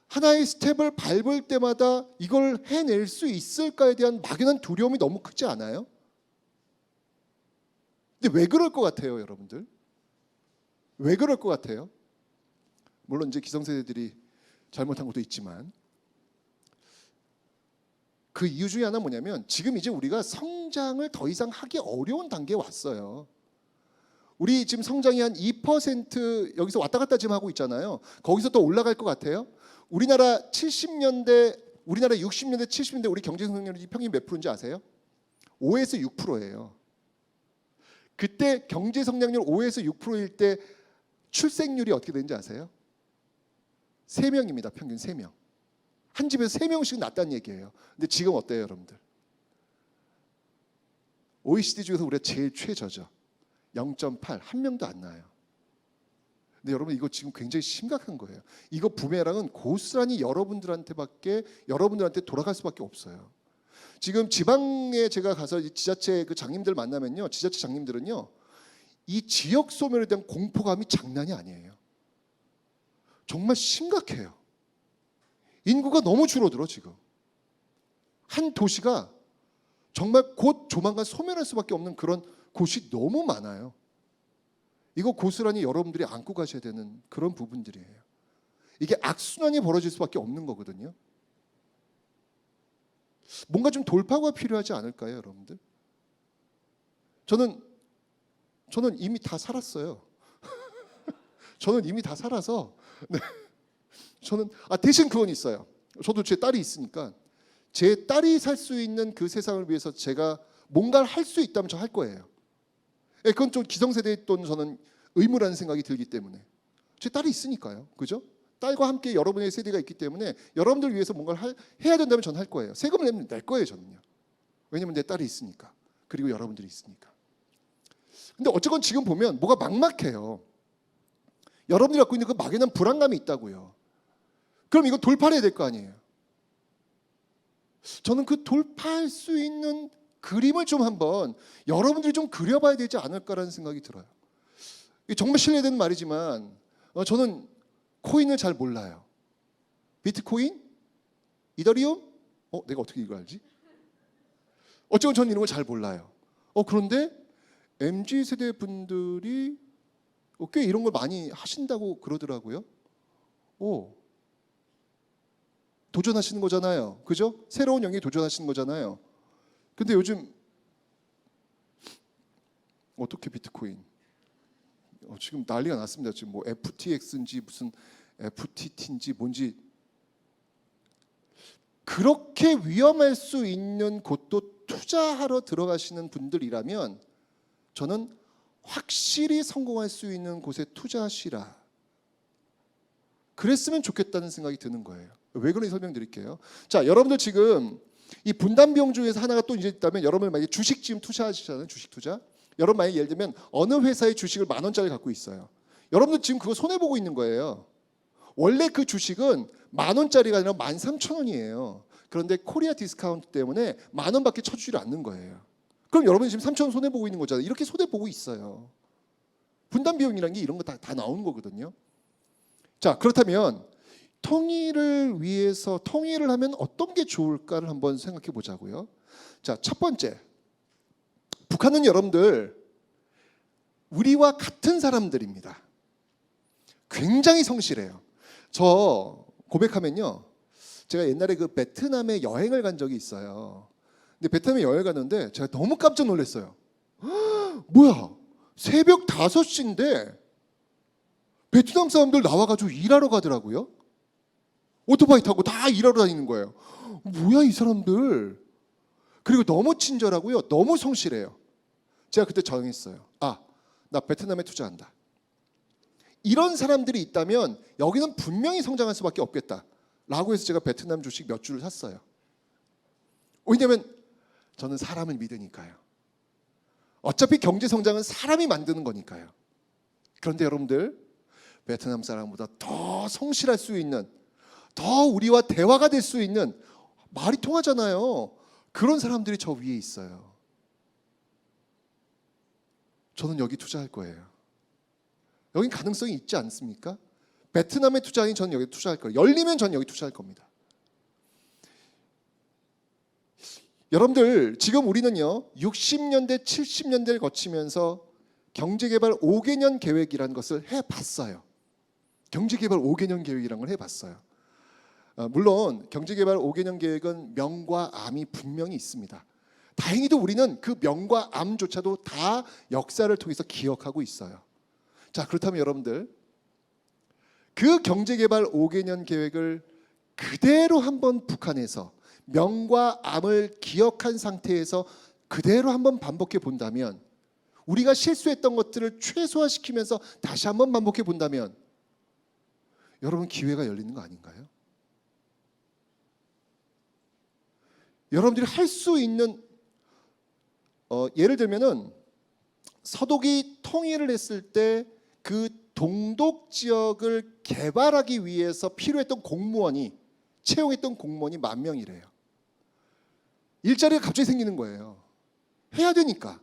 하나의 스텝을 밟을 때마다 이걸 해낼 수 있을까에 대한 막연한 두려움이 너무 크지 않아요? 근데 왜 그럴 것 같아요, 여러분들? 왜 그럴 것 같아요? 물론 이제 기성세대들이 잘못한 것도 있지만 그 이유 중에 하나 뭐냐면 지금 이제 우리가 성장을 더 이상 하기 어려운 단계에 왔어요. 우리 지금 성장이 한 2% 여기서 왔다 갔다 지금 하고 있잖아요. 거기서 또 올라갈 것 같아요. 우리나라 70년대, 우리나라 60년대, 70년대 우리 경제 성장률이 평균 몇 프로인지 아세요? 5에서 6%예요. 그때 경제 성장률 5에서 6%일 때 출생률이 어떻게 되는지 아세요? 3명입니다. 평균 3명. 한 집에서 3명씩 낳았다는 얘기예요. 근데 지금 어때요, 여러분들? OECD 중에서 우리가 제일 최저죠. 0.8, 한 명도 안 나요. 근데 여러분 이거 지금 굉장히 심각한 거예요. 이거 부메랑은 고스란히 여러분들한테 돌아갈 수밖에 없어요. 지금 지방에 제가 가서 지자체 그 장님들 만나면요, 지자체 장님들은요, 이 지역 소멸에 대한 공포감이 장난이 아니에요. 정말 심각해요. 인구가 너무 줄어들어 지금. 한 도시가 정말 곧 조만간 소멸할 수밖에 없는 그런 곳이 너무 많아요. 이거 고스란히 여러분들이 안고 가셔야 되는 그런 부분들이에요. 이게 악순환이 벌어질 수밖에 없는 거거든요. 뭔가 좀 돌파가 필요하지 않을까요, 여러분들? 저는 이미 다 살았어요. 저는 이미 다 살아서 네. 저는 대신 그건 있어요. 저도 제 딸이 있으니까 제 딸이 살 수 있는 그 세상을 위해서 제가 뭔가를 할 수 있다면 저 할 거예요. 예, 그건 좀 기성세대에 또는 저는 의무라는 생각이 들기 때문에 제 딸이 있으니까요, 그죠? 딸과 함께 여러분의 세대가 있기 때문에 여러분들 위해서 뭔가를 해야 된다면 저는 할 거예요. 세금을 낼 거예요, 저는요. 왜냐면 내 딸이 있으니까, 그리고 여러분들이 있으니까. 근데 어쨌건 지금 보면 뭐가 막막해요. 여러분들이 갖고 있는 그 막연한 불안감이 있다고요. 그럼 이거 돌파해야 될 거 아니에요. 저는 그 돌파할 수 있는 그림을 좀 한번 여러분들이 좀 그려봐야 되지 않을까라는 생각이 들어요. 이게 정말 실례되는 말이지만 저는 코인을 잘 몰라요. 비트코인? 이더리움? 내가 어떻게 이거 알지? 어쨌건 저는 이런 걸 잘 몰라요. 그런데 MZ세대 분들이 꽤 이런 걸 많이 하신다고 그러더라고요. 도전하시는 거잖아요. 그죠? 새로운 영역에 도전하시는 거잖아요. 근데 요즘 어떻게 비트코인? 지금 난리가 났습니다. 지금 뭐 FTX인지 무슨 FTT인지 뭔지 그렇게 위험할 수 있는 곳도 투자하러 들어가시는 분들이라면 저는 확실히 성공할 수 있는 곳에 투자하시라. 그랬으면 좋겠다는 생각이 드는 거예요. 왜 그런지 설명드릴게요. 자, 여러분들 지금 이 분담 비용 중에서 하나가 또 이제 있다면 여러분 만약에 주식 지금 투자하시잖아요. 주식 투자. 여러분 만약에 예를 들면 어느 회사의 주식을 10,000원짜리 갖고 있어요. 여러분들 지금 그거 손해 보고 있는 거예요. 원래 그 주식은 10,000원짜리가 아니라 13,000원이에요. 그런데 코리아 디스카운트 때문에 10,000원밖에 쳐주지 않는 거예요. 그럼 여러분이 지금 3,000원 손해 보고 있는 거잖아요. 이렇게 손해 보고 있어요. 분담 비용이라는 게 이런 거 다 나오는 거거든요. 자, 그렇다면 통일을 위해서 통일을 하면 어떤 게 좋을까를 한번 생각해 보자고요. 자, 첫 번째, 북한은 여러분들 우리와 같은 사람들입니다. 굉장히 성실해요. 저 고백하면요, 제가 옛날에 그 베트남에 여행을 간 적이 있어요. 근데 베트남에 여행을 갔는데 제가 너무 깜짝 놀랐어요. 뭐야, 새벽 5시인데 베트남 사람들 나와가지고 일하러 가더라고요. 오토바이 타고 다 일하러 다니는 거예요. 뭐야 이 사람들. 그리고 너무 친절하고요, 너무 성실해요. 제가 그때 정했어요. 나 베트남에 투자한다. 이런 사람들이 있다면 여기는 분명히 성장할 수밖에 없겠다 라고 해서 제가 베트남 주식 몇 주를 샀어요. 왜냐하면 저는 사람을 믿으니까요. 어차피 경제 성장은 사람이 만드는 거니까요. 그런데 여러분들, 베트남 사람보다 더 성실할 수 있는, 더 우리와 대화가 될 수 있는, 말이 통하잖아요. 그런 사람들이 저 위에 있어요. 저는 여기 투자할 거예요. 여긴 가능성이 있지 않습니까? 베트남에 투자하니 저는 여기 투자할 거예요. 열리면 저는 여기 투자할 겁니다. 여러분들 지금 우리는요 60년대 70년대를 거치면서 경제개발 5개년 계획이라는 것을 해봤어요. 경제개발 5개년 계획이라는 걸 해봤어요. 물론 경제개발 5개년 계획은 명과 암이 분명히 있습니다. 다행히도 우리는 그 명과 암조차도 다 역사를 통해서 기억하고 있어요. 자, 그렇다면 여러분들 그 경제개발 5개년 계획을 그대로 한번 북한에서 명과 암을 기억한 상태에서 그대로 한번 반복해 본다면, 우리가 실수했던 것들을 최소화시키면서 다시 한번 반복해 본다면 여러분 기회가 열리는 거 아닌가요? 여러분들이 할 수 있는 예를 들면은 서독이 통일을 했을 때 그 동독 지역을 개발하기 위해서 필요했던 공무원이, 채용했던 공무원이 10,000명이래요. 일자리가 갑자기 생기는 거예요. 해야 되니까.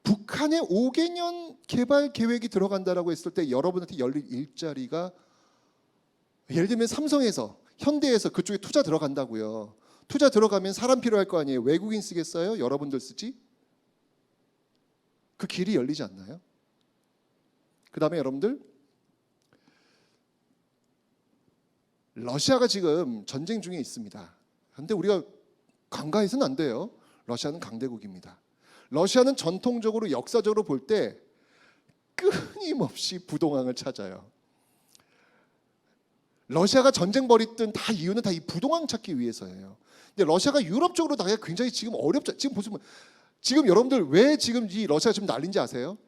북한의 5개년 개발 계획이 들어간다라고 했을 때 여러분한테 열릴 일자리가, 예를 들면 삼성에서, 현대에서 그쪽에 투자 들어간다고요. 투자 들어가면 사람 필요할 거 아니에요. 외국인 쓰겠어요? 여러분들 쓰지? 그 길이 열리지 않나요? 그 다음에 여러분들, 러시아가 지금 전쟁 중에 있습니다. 그런데 우리가 간과해서는 안 돼요. 러시아는 강대국입니다. 러시아는 전통적으로 역사적으로 볼 때 끊임없이 부동항을 찾아요. 러시아가 전쟁 벌였던 다 이유는 다 이 부동항 찾기 위해서예요. 근데 러시아가 유럽 쪽으로 나가기가 굉장히 지금 어렵죠. 지금 보시면 지금 여러분들 왜 지금 이 러시아가 지금 난리인지 아세요?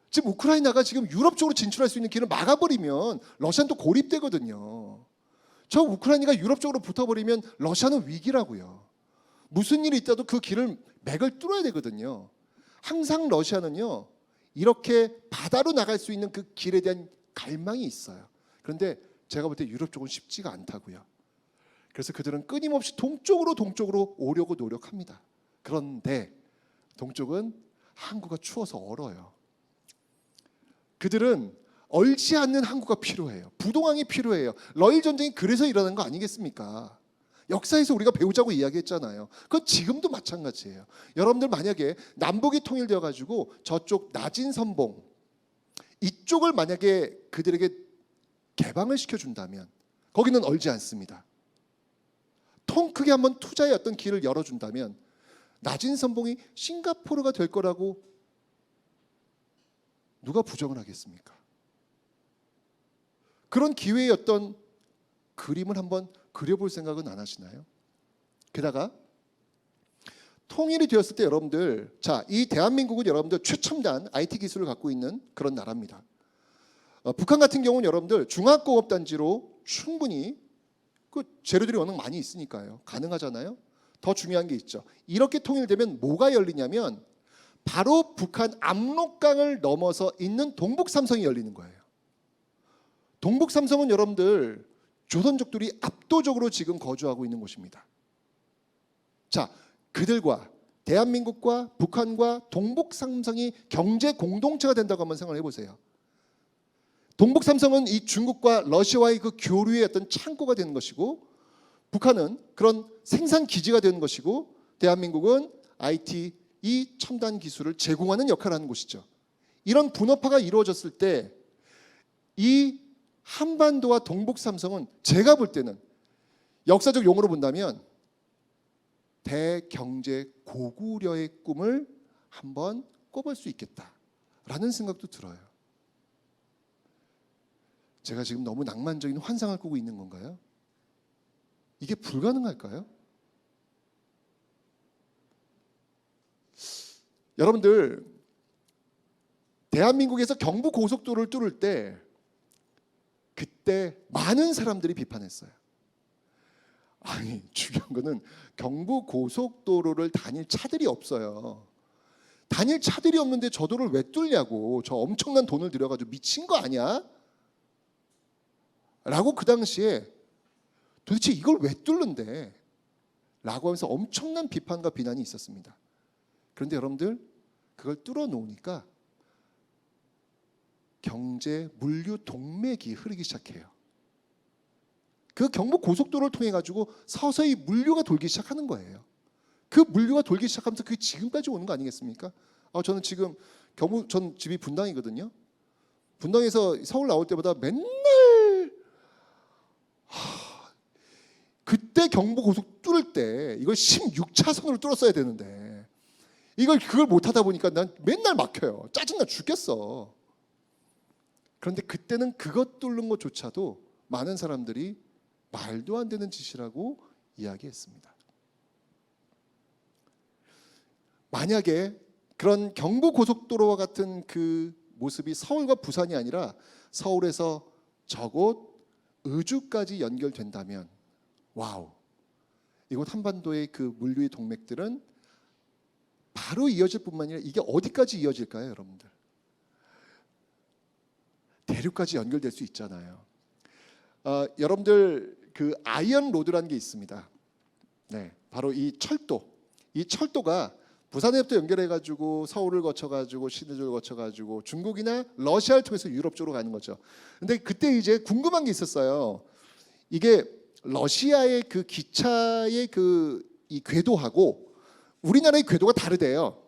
지금 우크라이나가 지금 유럽 쪽으로 진출할 수 있는 길을 막아버리면 러시아는 또 고립되거든요. 저 우크라이나가 유럽 쪽으로 붙어버리면 러시아는 위기라고요. 무슨 일이 있다도 그 길을 맥을 뚫어야 되거든요. 항상 러시아는요, 이렇게 바다로 나갈 수 있는 그 길에 대한 갈망이 있어요. 그런데 제가 볼 때 유럽 쪽은 쉽지가 않다고요. 그래서 그들은 끊임없이 동쪽으로 오려고 노력합니다. 그런데 동쪽은 항구가 추워서 얼어요. 그들은 얼지 않는 항구가 필요해요. 부동항이 필요해요. 러일 전쟁이 그래서 일어난 거 아니겠습니까? 역사에서 우리가 배우자고 이야기했잖아요. 그건 지금도 마찬가지예요. 여러분들 만약에 남북이 통일되어 가지고 저쪽 나진 선봉 이쪽을 만약에 그들에게 개방을 시켜준다면 거기는 얼지 않습니다. 통 크게 한번 투자의 어떤 길을 열어준다면 나진 선봉이 싱가포르가 될 거라고 누가 부정을 하겠습니까? 그런 기회의 어떤 그림을 한번 그려볼 생각은 안 하시나요? 게다가 통일이 되었을 때 여러분들, 자, 이 대한민국은 여러분들 최첨단 IT 기술을 갖고 있는 그런 나라입니다. 북한 같은 경우는 여러분들 중화공업단지로 충분히 그 재료들이 워낙 많이 있으니까요. 가능하잖아요. 더 중요한 게 있죠. 이렇게 통일되면 뭐가 열리냐면 바로 북한 압록강을 넘어서 있는 동북삼성이 열리는 거예요. 동북삼성은 여러분들 조선족들이 압도적으로 지금 거주하고 있는 곳입니다. 자, 그들과 대한민국과 북한과 동북삼성이 경제 공동체가 된다고 한번 생각을 해보세요. 동북삼성은 이 중국과 러시아와의 그 교류의 어떤 창고가 되는 것이고, 북한은 그런 생산 기지가 되는 것이고, 대한민국은 IT 이 첨단 기술을 제공하는 역할을 하는 곳이죠. 이런 분업화가 이루어졌을 때 이 한반도와 동북삼성은 제가 볼 때는 역사적 용어로 본다면 대경제 고구려의 꿈을 한번 꿔볼 수 있겠다라는 생각도 들어요. 제가 지금 너무 낭만적인 환상을 꾸고 있는 건가요? 이게 불가능할까요? 여러분들, 대한민국에서 경부 고속도로를 뚫을 때 그때 많은 사람들이 비판했어요. 아니, 중요한 거는 경부 고속도로를 다닐 차들이 없어요. 다닐 차들이 없는데 저 도를 왜 뚫냐고, 저 엄청난 돈을 들여가지고 미친 거 아니야? 라고 그 당시에 도대체 이걸 왜 뚫는데? 라고 하면서 엄청난 비판과 비난이 있었습니다. 그런데 여러분들, 그걸 뚫어 놓으니까 경제 물류 동맥이 흐르기 시작해요. 그 경부 고속도로를 통해 가지고 서서히 물류가 돌기 시작하는 거예요. 그 물류가 돌기 시작하면서 그게 지금까지 오는 거 아니겠습니까? 저는 지금 전 집이 분당이거든요. 분당에서 서울 나올 때마다 맨날 그때 경부고속 뚫을 때 이걸 16차선으로 뚫었어야 되는데 그걸 못하다 보니까 난 맨날 막혀요. 짜증나 죽겠어. 그런데 그때는 그것 뚫는 것조차도 많은 사람들이 말도 안 되는 짓이라고 이야기했습니다. 만약에 그런 경부고속도로와 같은 그 모습이 서울과 부산이 아니라 서울에서 저곳 의주까지 연결된다면 와우, 이곳 한반도의 그 물류의 동맥들은 바로 이어질 뿐만 아니라 이게 어디까지 이어질까요, 여러분들? 대륙까지 연결될 수 있잖아요. 여러분들 그 아이언 로드라는 게 있습니다. 네, 바로 이 철도가 부산에부터 연결해가지고 서울을 거쳐가지고 신의주를 거쳐가지고 중국이나 러시아를 통해서 유럽 쪽으로 가는 거죠. 근데 그때 이제 궁금한 게 있었어요. 이게 러시아의 그 기차의 이 궤도하고 우리나라의 궤도가 다르대요.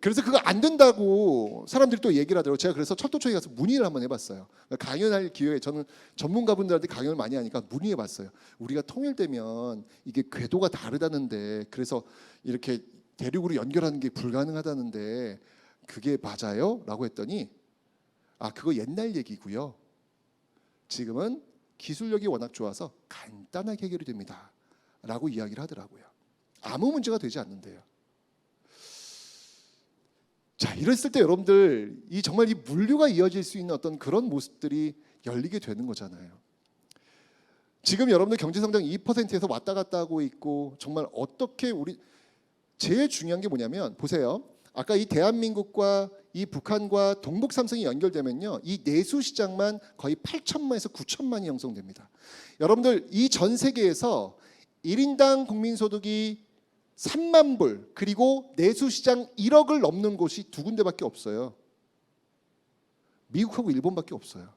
그래서 그거 안 된다고 사람들이 또 얘기를 하더라고요. 제가 그래서 철도청에 가서 문의를 한번 해봤어요. 강연할 기회에 저는 전문가분들한테 강연을 많이 하니까 문의해봤어요. 우리가 통일되면 이게 궤도가 다르다는데 그래서 이렇게 대륙으로 연결하는 게 불가능하다는데 그게 맞아요? 라고 했더니 그거 옛날 얘기고요. 지금은 기술력이 워낙 좋아서 간단하게 해결이 됩니다. 라고 이야기를 하더라고요. 아무 문제가 되지 않는데요. 자, 이랬을 때 여러분들 정말 이 물류가 이어질 수 있는 어떤 그런 모습들이 열리게 되는 거잖아요. 지금 여러분들 경제성장 2%에서 왔다 갔다 하고 있고 정말 어떻게 제일 중요한 게 뭐냐면 보세요. 아까 이 대한민국과 이 북한과 동북 삼성이 연결되면요, 이 내수 시장만 거의 8천만에서 9천만이 형성됩니다. 여러분들 이 전 세계에서 1인당 국민소득이 3만 불 그리고 내수시장 1억을 넘는 곳이 두 군데밖에 없어요. 미국하고 일본밖에 없어요.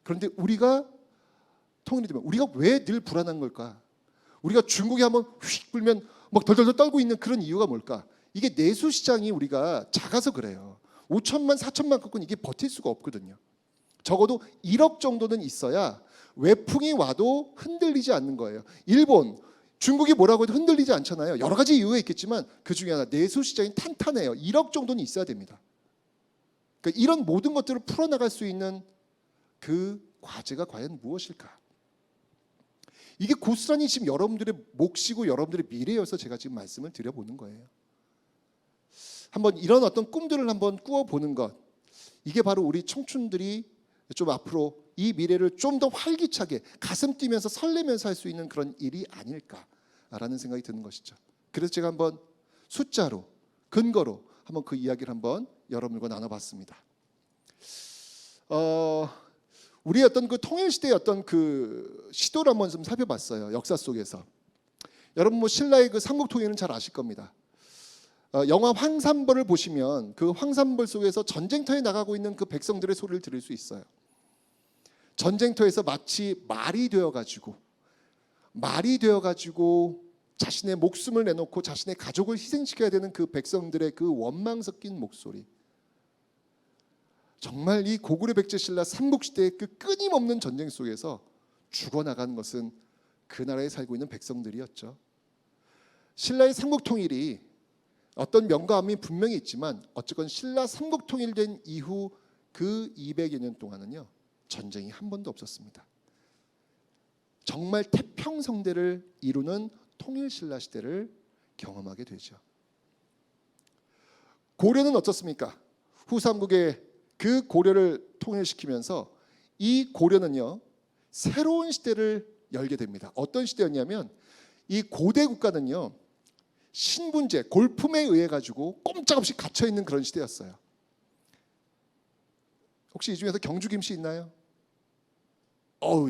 그런데 우리가 통일이 되면 우리가 왜 늘 불안한 걸까? 우리가 중국에 한번 휙 불면 막 덜덜덜 떨고 있는 그런 이유가 뭘까? 이게 내수시장이 우리가 작아서 그래요. 5천만 4천만 갖고는 이게 버틸 수가 없거든요. 적어도 1억 정도는 있어야 외풍이 와도 흔들리지 않는 거예요. 일본, 중국이 뭐라고 해도 흔들리지 않잖아요. 여러 가지 이유가 있겠지만 그 중에 하나 내수 시장이 탄탄해요. 1억 정도는 있어야 됩니다. 그러니까 이런 모든 것들을 풀어나갈 수 있는 그 과제가 과연 무엇일까? 이게 고스란히 지금 여러분들의 몫이고 여러분들의 미래여서 제가 지금 말씀을 드려보는 거예요. 한번 이런 어떤 꿈들을 한번 꾸어보는 것, 이게 바로 우리 청춘들이 좀 앞으로 이 미래를 좀 더 활기차게 가슴 뛰면서 설레면서 할 수 있는 그런 일이 아닐까라는 생각이 드는 것이죠. 그래서 제가 한번 숫자로 근거로 한번 그 이야기를 한번 여러분과 나눠봤습니다. 우리의 어떤 그 통일 시대의 어떤 그 시도를 한번 좀 살펴봤어요. 역사 속에서. 여러분 뭐 신라의 그 삼국 통일은 잘 아실 겁니다. 영화 황산벌을 보시면 그 황산벌 속에서 전쟁터에 나가고 있는 그 백성들의 소리를 들을 수 있어요. 전쟁터에서 마치 말이 되어가지고 자신의 목숨을 내놓고 자신의 가족을 희생시켜야 되는 그 백성들의 그 원망 섞인 목소리. 정말 이 고구려 백제 신라 삼국시대의 그 끊임없는 전쟁 속에서 죽어나가는 것은 그 나라에 살고 있는 백성들이었죠. 신라의 삼국통일이 어떤 명가함이 분명히 있지만 어쨌건 신라 삼국통일된 이후 그 200여 년 동안은요, 전쟁이 한 번도 없었습니다. 정말 태평성대를 이루는 통일신라 시대를 경험하게 되죠. 고려는 어떻습니까? 후삼국의 그 고려를 통일시키면서 이 고려는요, 새로운 시대를 열게 됩니다. 어떤 시대였냐면 이 고대 국가는요, 신분제, 골품에 의해 가지고 꼼짝없이 갇혀 있는 그런 시대였어요. 혹시 이 중에서 경주 김씨 있나요?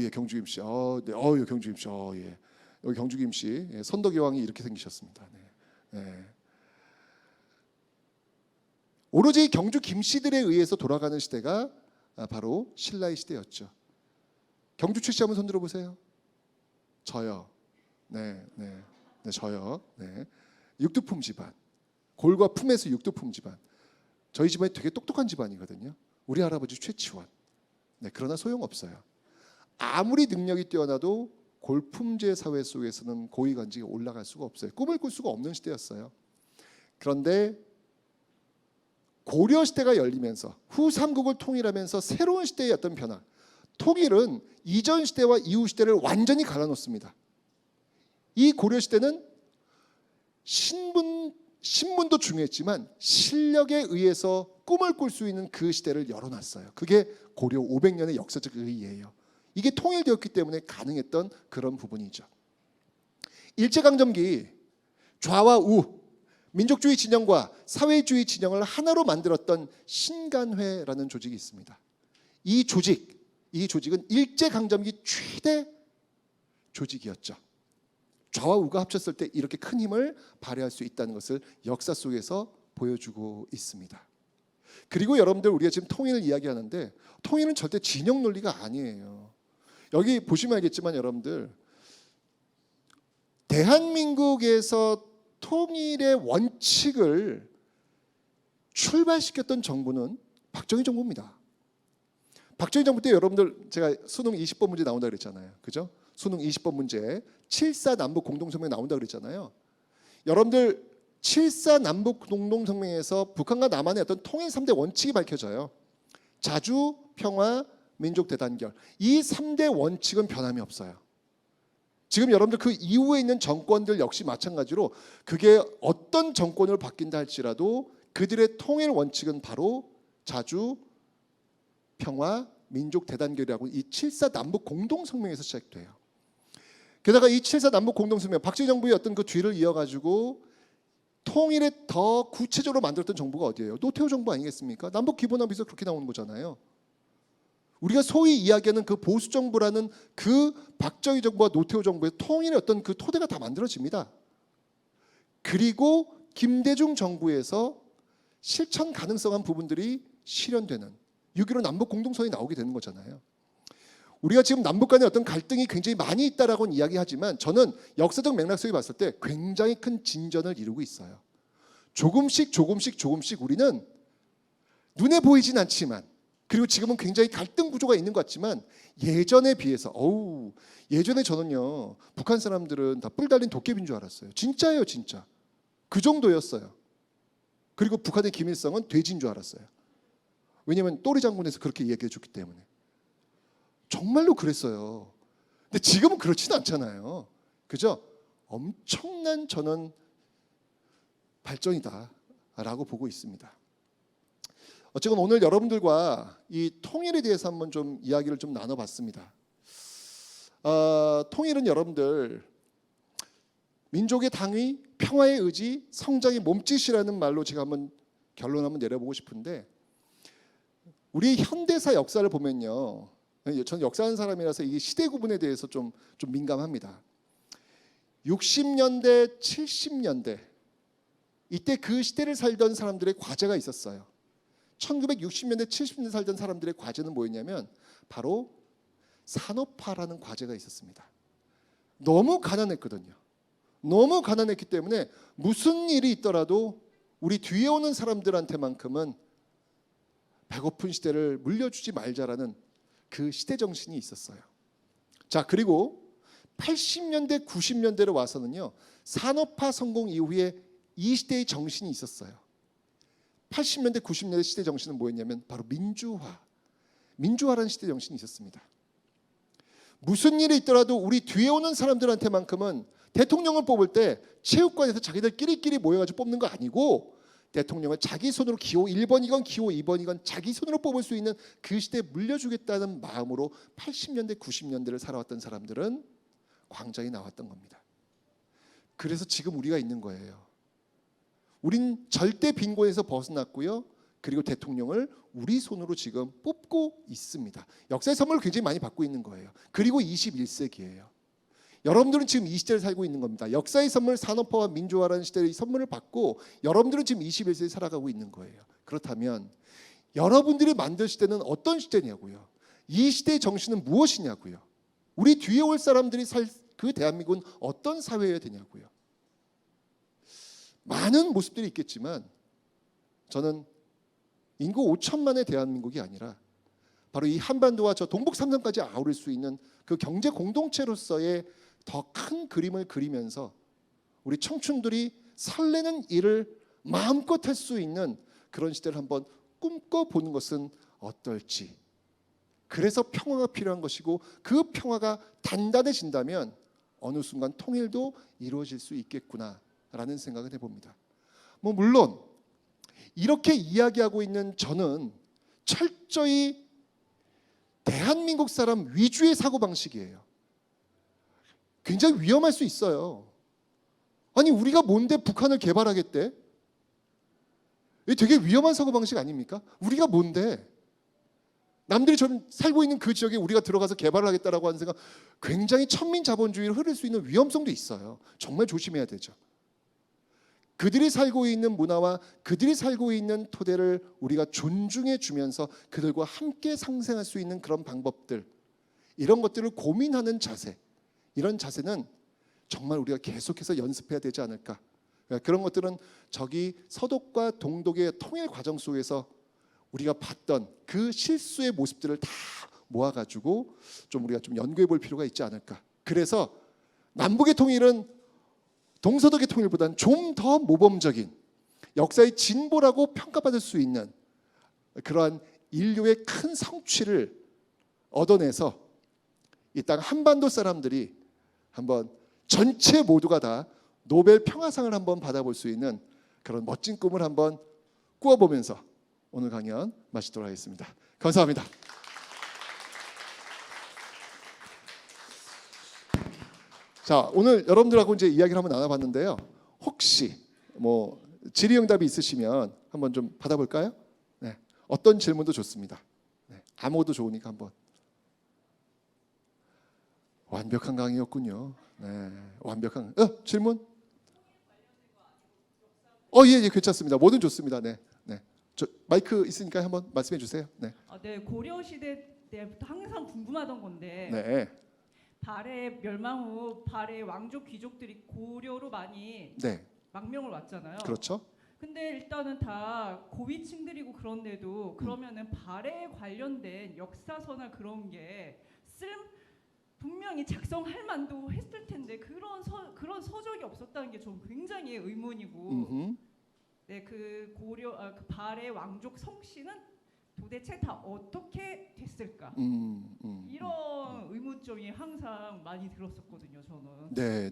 예, 경주 김씨. 네, 예, 경주 김씨. 예. 여기 경주 김씨. 예, 선덕여왕이 이렇게 생기셨습니다. 네. 네. 오로지 경주 김씨들에 의해서 돌아가는 시대가 바로 신라의 시대였죠. 경주 출시 한번 손 들어 보세요. 저요. 네, 네. 네, 저요. 네. 육두품 집안. 골과 품에서 육두품 집안. 저희 집안이 되게 똑똑한 집안이거든요. 우리 할아버지 최치원. 네, 그러나 소용없어요. 아무리 능력이 뛰어나도 골품제 사회 속에서는 고위관직에 올라갈 수가 없어요. 꿈을 꿀 수가 없는 시대였어요. 그런데 고려 시대가 열리면서 후 삼국을 통일하면서 새로운 시대의 어떤 변화. 통일은 이전 시대와 이후 시대를 완전히 갈라놓습니다. 이 고려 시대는 신분도 중요했지만 실력에 의해서 꿈을 꿀 수 있는 그 시대를 열어놨어요. 그게 고려 500년의 역사적 의의예요. 이게 통일되었기 때문에 가능했던 그런 부분이죠. 일제강점기 좌와 우, 민족주의 진영과 사회주의 진영을 하나로 만들었던 신간회라는 조직이 있습니다. 이 조직은 일제강점기 최대 조직이었죠. 좌와 우가 합쳤을 때 이렇게 큰 힘을 발휘할 수 있다는 것을 역사 속에서 보여주고 있습니다. 그리고 여러분들 우리가 지금 통일을 이야기하는데 통일은 절대 진영 논리가 아니에요. 여기 보시면 알겠지만 여러분들 대한민국에서 통일의 원칙을 출발시켰던 정부는 박정희 정부입니다. 박정희 정부 때 여러분들 제가 수능 20번 문제 나온다 그랬잖아요. 그죠? 수능 20번 문제 7.4 남북 공동성명 나온다 그랬잖아요. 여러분들 7.4 남북 공동성명에서 북한과 남한의 어떤 통일 3대 원칙이 밝혀져요. 자주, 평화, 민족 대단결. 이 3대 원칙은 변함이 없어요. 지금 여러분들 그 이후에 있는 정권들 역시 마찬가지로 그게 어떤 정권을 바뀐다 할지라도 그들의 통일 원칙은 바로 자주, 평화, 민족 대단결이라고 이 7.4 남북 공동성명에서 시작돼요. 게다가 이 7.4 남북 공동성명 박정희 정부의 어떤 그 뒤를 이어가지고 통일에 더 구체적으로 만들었던 정부가 어디예요? 노태우 정부 아니겠습니까? 남북 기본합의서 그렇게 나오는 거잖아요. 우리가 소위 이야기하는 그 보수 정부라는 그 박정희 정부와 노태우 정부의 통일의 어떤 그 토대가 다 만들어집니다. 그리고 김대중 정부에서 실천 가능성한 부분들이 실현되는 6.15 남북 공동선언이 나오게 되는 거잖아요. 우리가 지금 남북 간의 어떤 갈등이 굉장히 많이 있다라고는 이야기하지만 저는 역사적 맥락 속에 봤을 때 굉장히 큰 진전을 이루고 있어요. 조금씩 우리는 눈에 보이진 않지만 그리고 지금은 굉장히 갈등 구조가 있는 것 같지만 예전에 비해서 예전에 저는요 북한 사람들은 다 뿔 달린 도깨비인 줄 알았어요. 진짜예요, 진짜. 그 정도였어요. 그리고 북한의 김일성은 돼지인 줄 알았어요. 왜냐하면 또리 장군에서 그렇게 얘기해 줬기 때문에. 정말로 그랬어요. 근데 지금은 그렇지는 않잖아요. 그죠? 엄청난 저는 발전이다라고 보고 있습니다. 어쨌건 오늘 여러분들과 이 통일에 대해서 한번 좀 이야기를 좀 나눠봤습니다. 통일은 여러분들 민족의 당위, 평화의 의지, 성장의 몸짓이라는 말로 제가 한번 결론 한번 내려보고 싶은데 우리 현대사 역사를 보면요. 저는 역사하는 사람이라서 이 시대 구분에 대해서 좀 민감합니다. 60년대, 70년대 이때 그 시대를 살던 사람들의 과제가 있었어요. 1960년대, 70년대 살던 사람들의 과제는 뭐였냐면 바로 산업화라는 과제가 있었습니다. 너무 가난했거든요. 너무 가난했기 때문에 무슨 일이 있더라도 우리 뒤에 오는 사람들한테만큼은 배고픈 시대를 물려주지 말자라는 그 시대 정신이 있었어요. 자, 그리고 80년대, 90년대로 와서는요. 산업화 성공 이후에 이 시대의 정신이 있었어요. 80년대, 90년대 시대 정신은 뭐였냐면 바로 민주화라는 시대 정신이 있었습니다. 무슨 일이 있더라도 우리 뒤에 오는 사람들한테만큼은 대통령을 뽑을 때 체육관에서 자기들끼리 모여가지고 뽑는 거 아니고 대통령을 자기 손으로 기호 1번이건 기호 2번이건 자기 손으로 뽑을 수 있는 그 시대에 물려주겠다는 마음으로 80년대, 90년대를 살아왔던 사람들은 광장에 나왔던 겁니다. 그래서 지금 우리가 있는 거예요. 우린 절대 빈곤에서 벗어났고요. 그리고 대통령을 우리 손으로 지금 뽑고 있습니다. 역사의 선물을 굉장히 많이 받고 있는 거예요. 그리고 21세기예요. 여러분들은 지금 이 시대를 살고 있는 겁니다. 역사의 선물, 산업화와 민주화라는 시대의 선물을 받고 여러분들은 지금 21세기에 살아가고 있는 거예요. 그렇다면 여러분들이 만들 시대는 어떤 시대냐고요. 이 시대의 정신은 무엇이냐고요. 우리 뒤에 올 사람들이 살 그 대한민국은 어떤 사회여야 되냐고요. 많은 모습들이 있겠지만 저는 인구 5천만의 대한민국이 아니라 바로 이 한반도와 저 동북 삼성까지 아우를 수 있는 그 경제 공동체로서의 더 큰 그림을 그리면서 우리 청춘들이 설레는 일을 마음껏 할 수 있는 그런 시대를 한번 꿈꿔보는 것은 어떨지. 그래서 평화가 필요한 것이고 그 평화가 단단해진다면 어느 순간 통일도 이루어질 수 있겠구나라는 생각을 해봅니다. 뭐 물론 이렇게 이야기하고 있는 저는 철저히 대한민국 사람 위주의 사고방식이에요. 굉장히 위험할 수 있어요. 아니 우리가 뭔데 북한을 개발하겠대? 이게 되게 위험한 사고방식 아닙니까? 우리가 뭔데? 남들이 좀 살고 있는 그 지역에 우리가 들어가서 개발을 하겠다라고 하는 생각, 굉장히 천민자본주의를 흐를 수 있는 위험성도 있어요. 정말 조심해야 되죠. 그들이 살고 있는 문화와 그들이 살고 있는 토대를 우리가 존중해 주면서 그들과 함께 상생할 수 있는 그런 방법들, 이런 것들을 고민하는 자세, 이런 자세는 정말 우리가 계속해서 연습해야 되지 않을까. 그런 것들은 저기 서독과 동독의 통일 과정 속에서 우리가 봤던 그 실수의 모습들을 다 모아가지고 좀 우리가 좀 연구해 볼 필요가 있지 않을까. 그래서 남북의 통일은 동서독의 통일보다는 좀 더 모범적인 역사의 진보라고 평가받을 수 있는 그러한 인류의 큰 성취를 얻어내서 이 땅 한반도 사람들이 한번 전체 모두가 다 노벨 평화상을 한번 받아볼 수 있는 그런 멋진 꿈을 한번 꾸어보면서 오늘 강연 마치도록 하겠습니다. 감사합니다. 자, 오늘 여러분들하고 이제 이야기를 한번 나눠봤는데요. 혹시 뭐 질의응답이 있으시면 한번 좀 받아볼까요? 네, 어떤 질문도 좋습니다. 네, 아무것도 좋으니까 한번. 완벽한 강의였군요. 네, 완벽한. 질문? 예, 괜찮습니다. 뭐든 좋습니다. 네, 네. 저 마이크 있으니까 한번 말씀해 주세요. 네. 네, 고려 시대 때부터 항상 궁금하던 건데 네. 발해 멸망 후 발해 왕족 귀족들이 고려로 많이 네. 망명을 왔잖아요. 그렇죠. 근데 일단은 다 고위층들이고 그런데도 그러면은 발해에 관련된 역사서나 그런 게 분명히 작성할 만도 했을 텐데 그런 서적이 없었다는 게 좀 굉장히 의문이고. 네, 그 그 발해 왕족 성씨는 도대체 다 어떻게 됐을까? 이런 의문점이 항상 많이 들었었거든요, 저는. 네.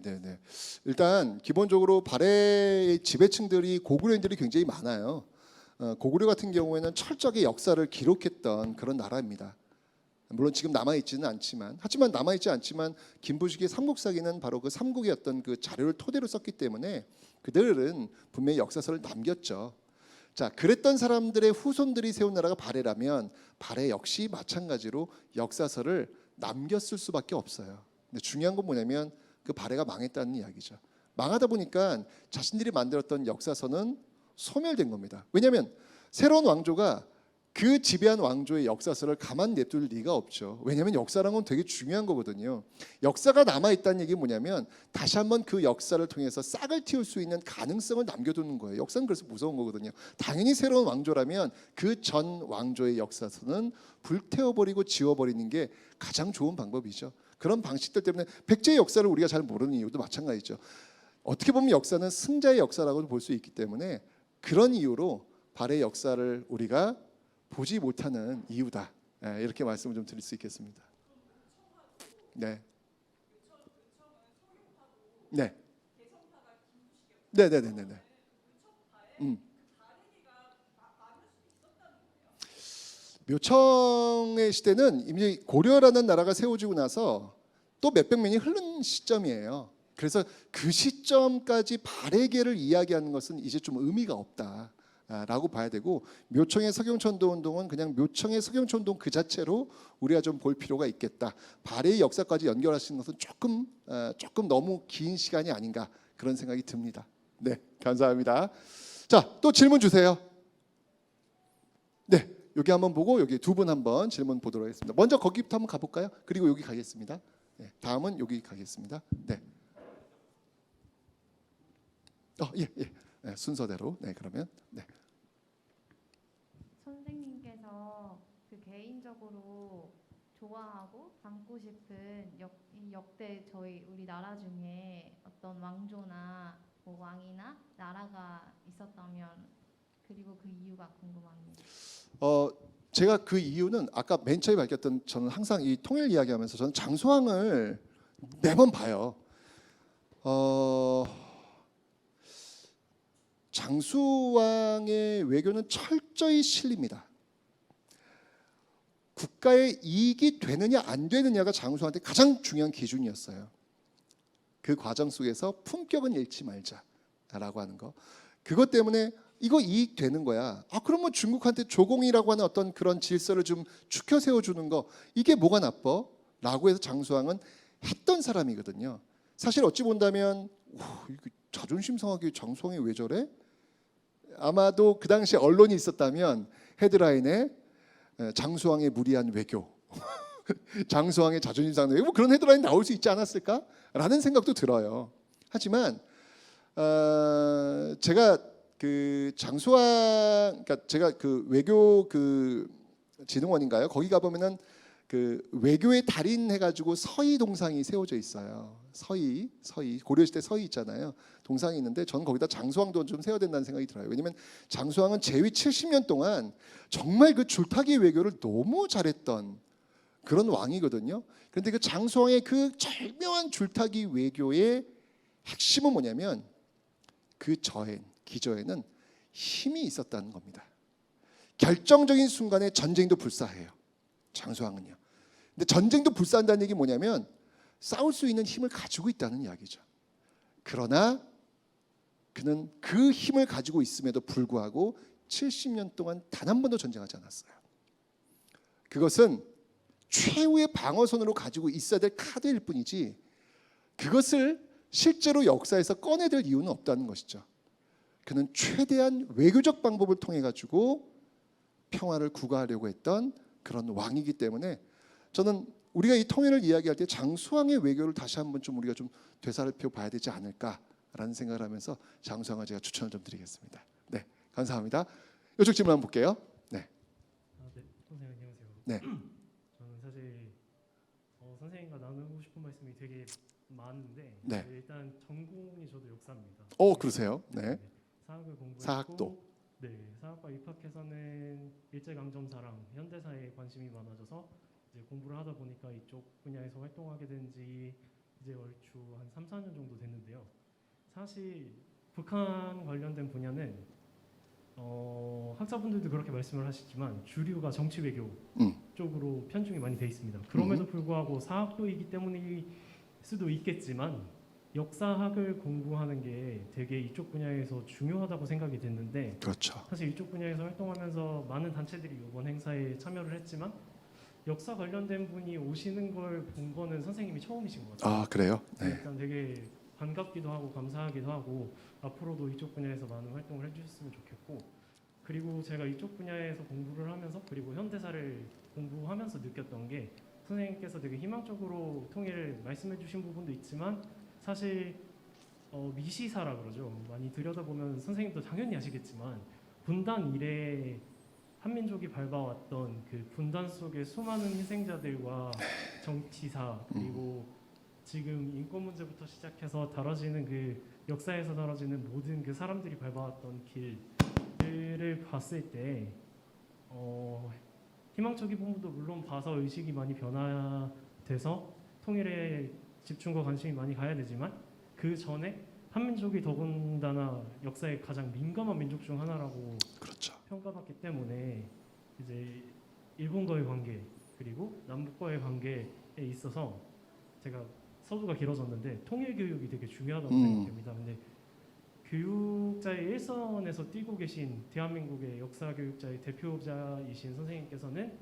일단 기본적으로 발해의 지배층들이 고구려인들이 굉장히 많아요. 고구려 같은 경우에는 철저하게 역사를 기록했던 그런 나라입니다. 물론 지금 남아있지는 않지만, 하지만 남아있지 않지만 김부식의 삼국사기는 바로 그 삼국의 어떤 그 자료를 토대로 썼기 때문에 그들은 분명히 역사서를 남겼죠. 자, 그랬던 사람들의 후손들이 세운 나라가 발해라면 발해 역시 마찬가지로 역사서를 남겼을 수밖에 없어요. 근데 중요한 건 뭐냐면 그 발해가 망했다는 이야기죠. 망하다 보니까 자신들이 만들었던 역사서는 소멸된 겁니다. 왜냐하면 새로운 왕조가 그 지배한 왕조의 역사서를 가만 냅둘 리가 없죠. 왜냐하면 역사라는 건 되게 중요한 거거든요. 역사가 남아있다는 얘기는 뭐냐면 다시 한번 그 역사를 통해서 싹을 틔울 수 있는 가능성을 남겨두는 거예요. 역사는 그래서 무서운 거거든요. 당연히 새로운 왕조라면 그 전 왕조의 역사서는 불태워버리고 지워버리는 게 가장 좋은 방법이죠. 그런 방식들 때문에 백제의 역사를 우리가 잘 모르는 이유도 마찬가지죠. 어떻게 보면 역사는 승자의 역사라고도 볼 수 있기 때문에 그런 이유로 발해의 역사를 우리가 보지 못하는 이유다. 이렇게 말씀을 좀 드릴 수 있겠습니다. 네. 네. 네. 묘청의 시대는 이미 고려라는 나라가 세워지고 나서 또 몇백 년이 흐른 시점이에요. 그래서 그 시점까지 발해계를 이야기하는 것은 이제 좀 의미가 없다. 라고 봐야 되고 묘청의 서경천도 운동은 그냥 묘청의 서경천 운동 그 자체로 우리가 좀 볼 필요가 있겠다. 발해의 역사까지 연결하시는 것은 조금 너무 긴 시간이 아닌가 그런 생각이 듭니다. 네, 감사합니다. 자, 또 질문 주세요. 네, 여기 한번 보고 여기 두 분 한번 질문 보도록 하겠습니다. 먼저 거기부터 한번 가볼까요? 그리고 여기 가겠습니다. 네, 다음은 여기 가겠습니다. 네. 예. 네, 순서대로. 네, 그러면 네. 선생님께서 그 개인적으로 좋아하고 닮고 싶은 이 역대 저희 우리나라 중에 어떤 왕조나 뭐 왕이나 나라가 있었다면 그리고 그 이유가 궁금합니다. 제가 그 이유는 아까 맨 처음에 밝혔던 저는 항상 이 통일 이야기하면서 저는 장수왕을 매번 봐요. 장수왕의 외교는 철저히 실립니다. 국가의 이익이 되느냐 안 되느냐가 장수한테 가장 중요한 기준이었어요. 그 과정 속에서 품격은 잃지 말자라고 하는 거. 그것 때문에 이거 이익 되는 거야. 그러면 중국한테 조공이라고 하는 어떤 그런 질서를 좀 추켜 세워주는 거 이게 뭐가 나빠? 라고 해서 장수왕은 했던 사람이거든요. 사실 어찌 본다면 이거 자존심 상하게 장수왕이 왜 저래? 아마도 그 당시에 언론이 있었다면 헤드라인에 장수왕의 무리한 외교, 장수왕의 자존심 상하는 외교, 뭐 그런 헤드라인 나올 수 있지 않았을까라는 생각도 들어요. 하지만 제가 그 장수왕, 그러니까 제가 그 외교 그 진흥원인가요? 거기 가 보면은 그 외교의 달인 해가지고 서희 동상이 세워져 있어요. 서희 고려시대 서희 있잖아요. 동상이 있는데 저는 거기다 장수왕도 좀 세워야 된다는 생각이 들어요. 왜냐하면 장수왕은 재위 70년 동안 정말 그 줄타기 외교를 너무 잘했던 그런 왕이거든요. 그런데 그 장수왕의 그 절묘한 줄타기 외교의 핵심은 뭐냐면 그 기저에는 힘이 있었다는 겁니다. 결정적인 순간에 전쟁도 불사해요. 장수왕은요. 근데 전쟁도 불사한다는 얘기 뭐냐면 싸울 수 있는 힘을 가지고 있다는 이야기죠. 그러나 그는 그 힘을 가지고 있음에도 불구하고 70년 동안 단 한 번도 전쟁하지 않았어요. 그것은 최후의 방어선으로 가지고 있어야 될 카드일 뿐이지 그것을 실제로 역사에서 꺼내들 이유는 없다는 것이죠. 그는 최대한 외교적 방법을 통해 가지고 평화를 구가하려고 했던 그런 왕이기 때문에 저는 우리가 이 통일을 이야기할 때 장수왕의 외교를 다시 한번 좀 우리가 좀 되살펴 봐야 되지 않을까라는 생각을 하면서 장수왕을 제가 추천을 좀 드리겠습니다. 네, 감사합니다. 이쪽 질문 한번 볼게요. 네, 네, 선생님 안녕하세요. 네, 저는 사실 선생님과 나누고 싶은 말씀이 되게 많은데 네. 일단 전공이 저도 역사입니다. 그러세요. 네, 사학을 공부했고 사학도. 네, 사학과 입학해서는 일제강점사랑 현대사에 관심이 많아져서 이제 공부를 하다 보니까 이쪽 분야에서 활동하게 된 지 이제 얼추 한 3, 4년 정도 됐는데요. 사실 북한 관련된 분야는 학자분들도 그렇게 말씀을 하시지만 주류가 정치 외교 쪽으로 편중이 많이 돼 있습니다. 그럼에도 불구하고 사학도이기 때문일 수도 있겠지만 역사학을 공부하는 게 되게 이쪽 분야에서 중요하다고 생각이 됐는데 그렇죠. 사실 이쪽 분야에서 활동하면서 많은 단체들이 이번 행사에 참여를 했지만 역사 관련된 분이 오시는 걸 본 거는 선생님이 처음이신 것 같아요. 그래요? 네, 일단 되게 반갑기도 하고 감사하기도 하고 앞으로도 이쪽 분야에서 많은 활동을 해주셨으면 좋겠고 그리고 제가 이쪽 분야에서 공부를 하면서 그리고 현대사를 공부하면서 느꼈던 게 선생님께서 되게 희망적으로 통일을 말씀해 주신 부분도 있지만 사실 미시사라 그러죠. 많이 들여다보면 선생님도 당연히 아시겠지만 분단 이래 한민족이 밟아왔던 그 분단 속의 수많은 희생자들과 정치사 그리고 지금 인권 문제부터 시작해서 다뤄지는 그 역사에서 다뤄지는 모든 그 사람들이 밟아왔던 길들을 봤을 때 희망적인 부분도 물론 봐서 의식이 많이 변화돼서 통일에 집중과 관심이 많이 가야 되지만 그 전에 한민족이 더군다나 역사의 가장 민감한 민족 중 하나라고 그렇죠. 평가받기 때문에 이제 일본과의 관계 그리고 남북과의 관계에 있어서 제가 서두가 길어졌는데 통일 교육이 되게 중요하다고 생각합니다. 근데 교육자의 일선에서 뛰고 계신 대한민국의 역사 교육자의 대표자이신 선생님께서는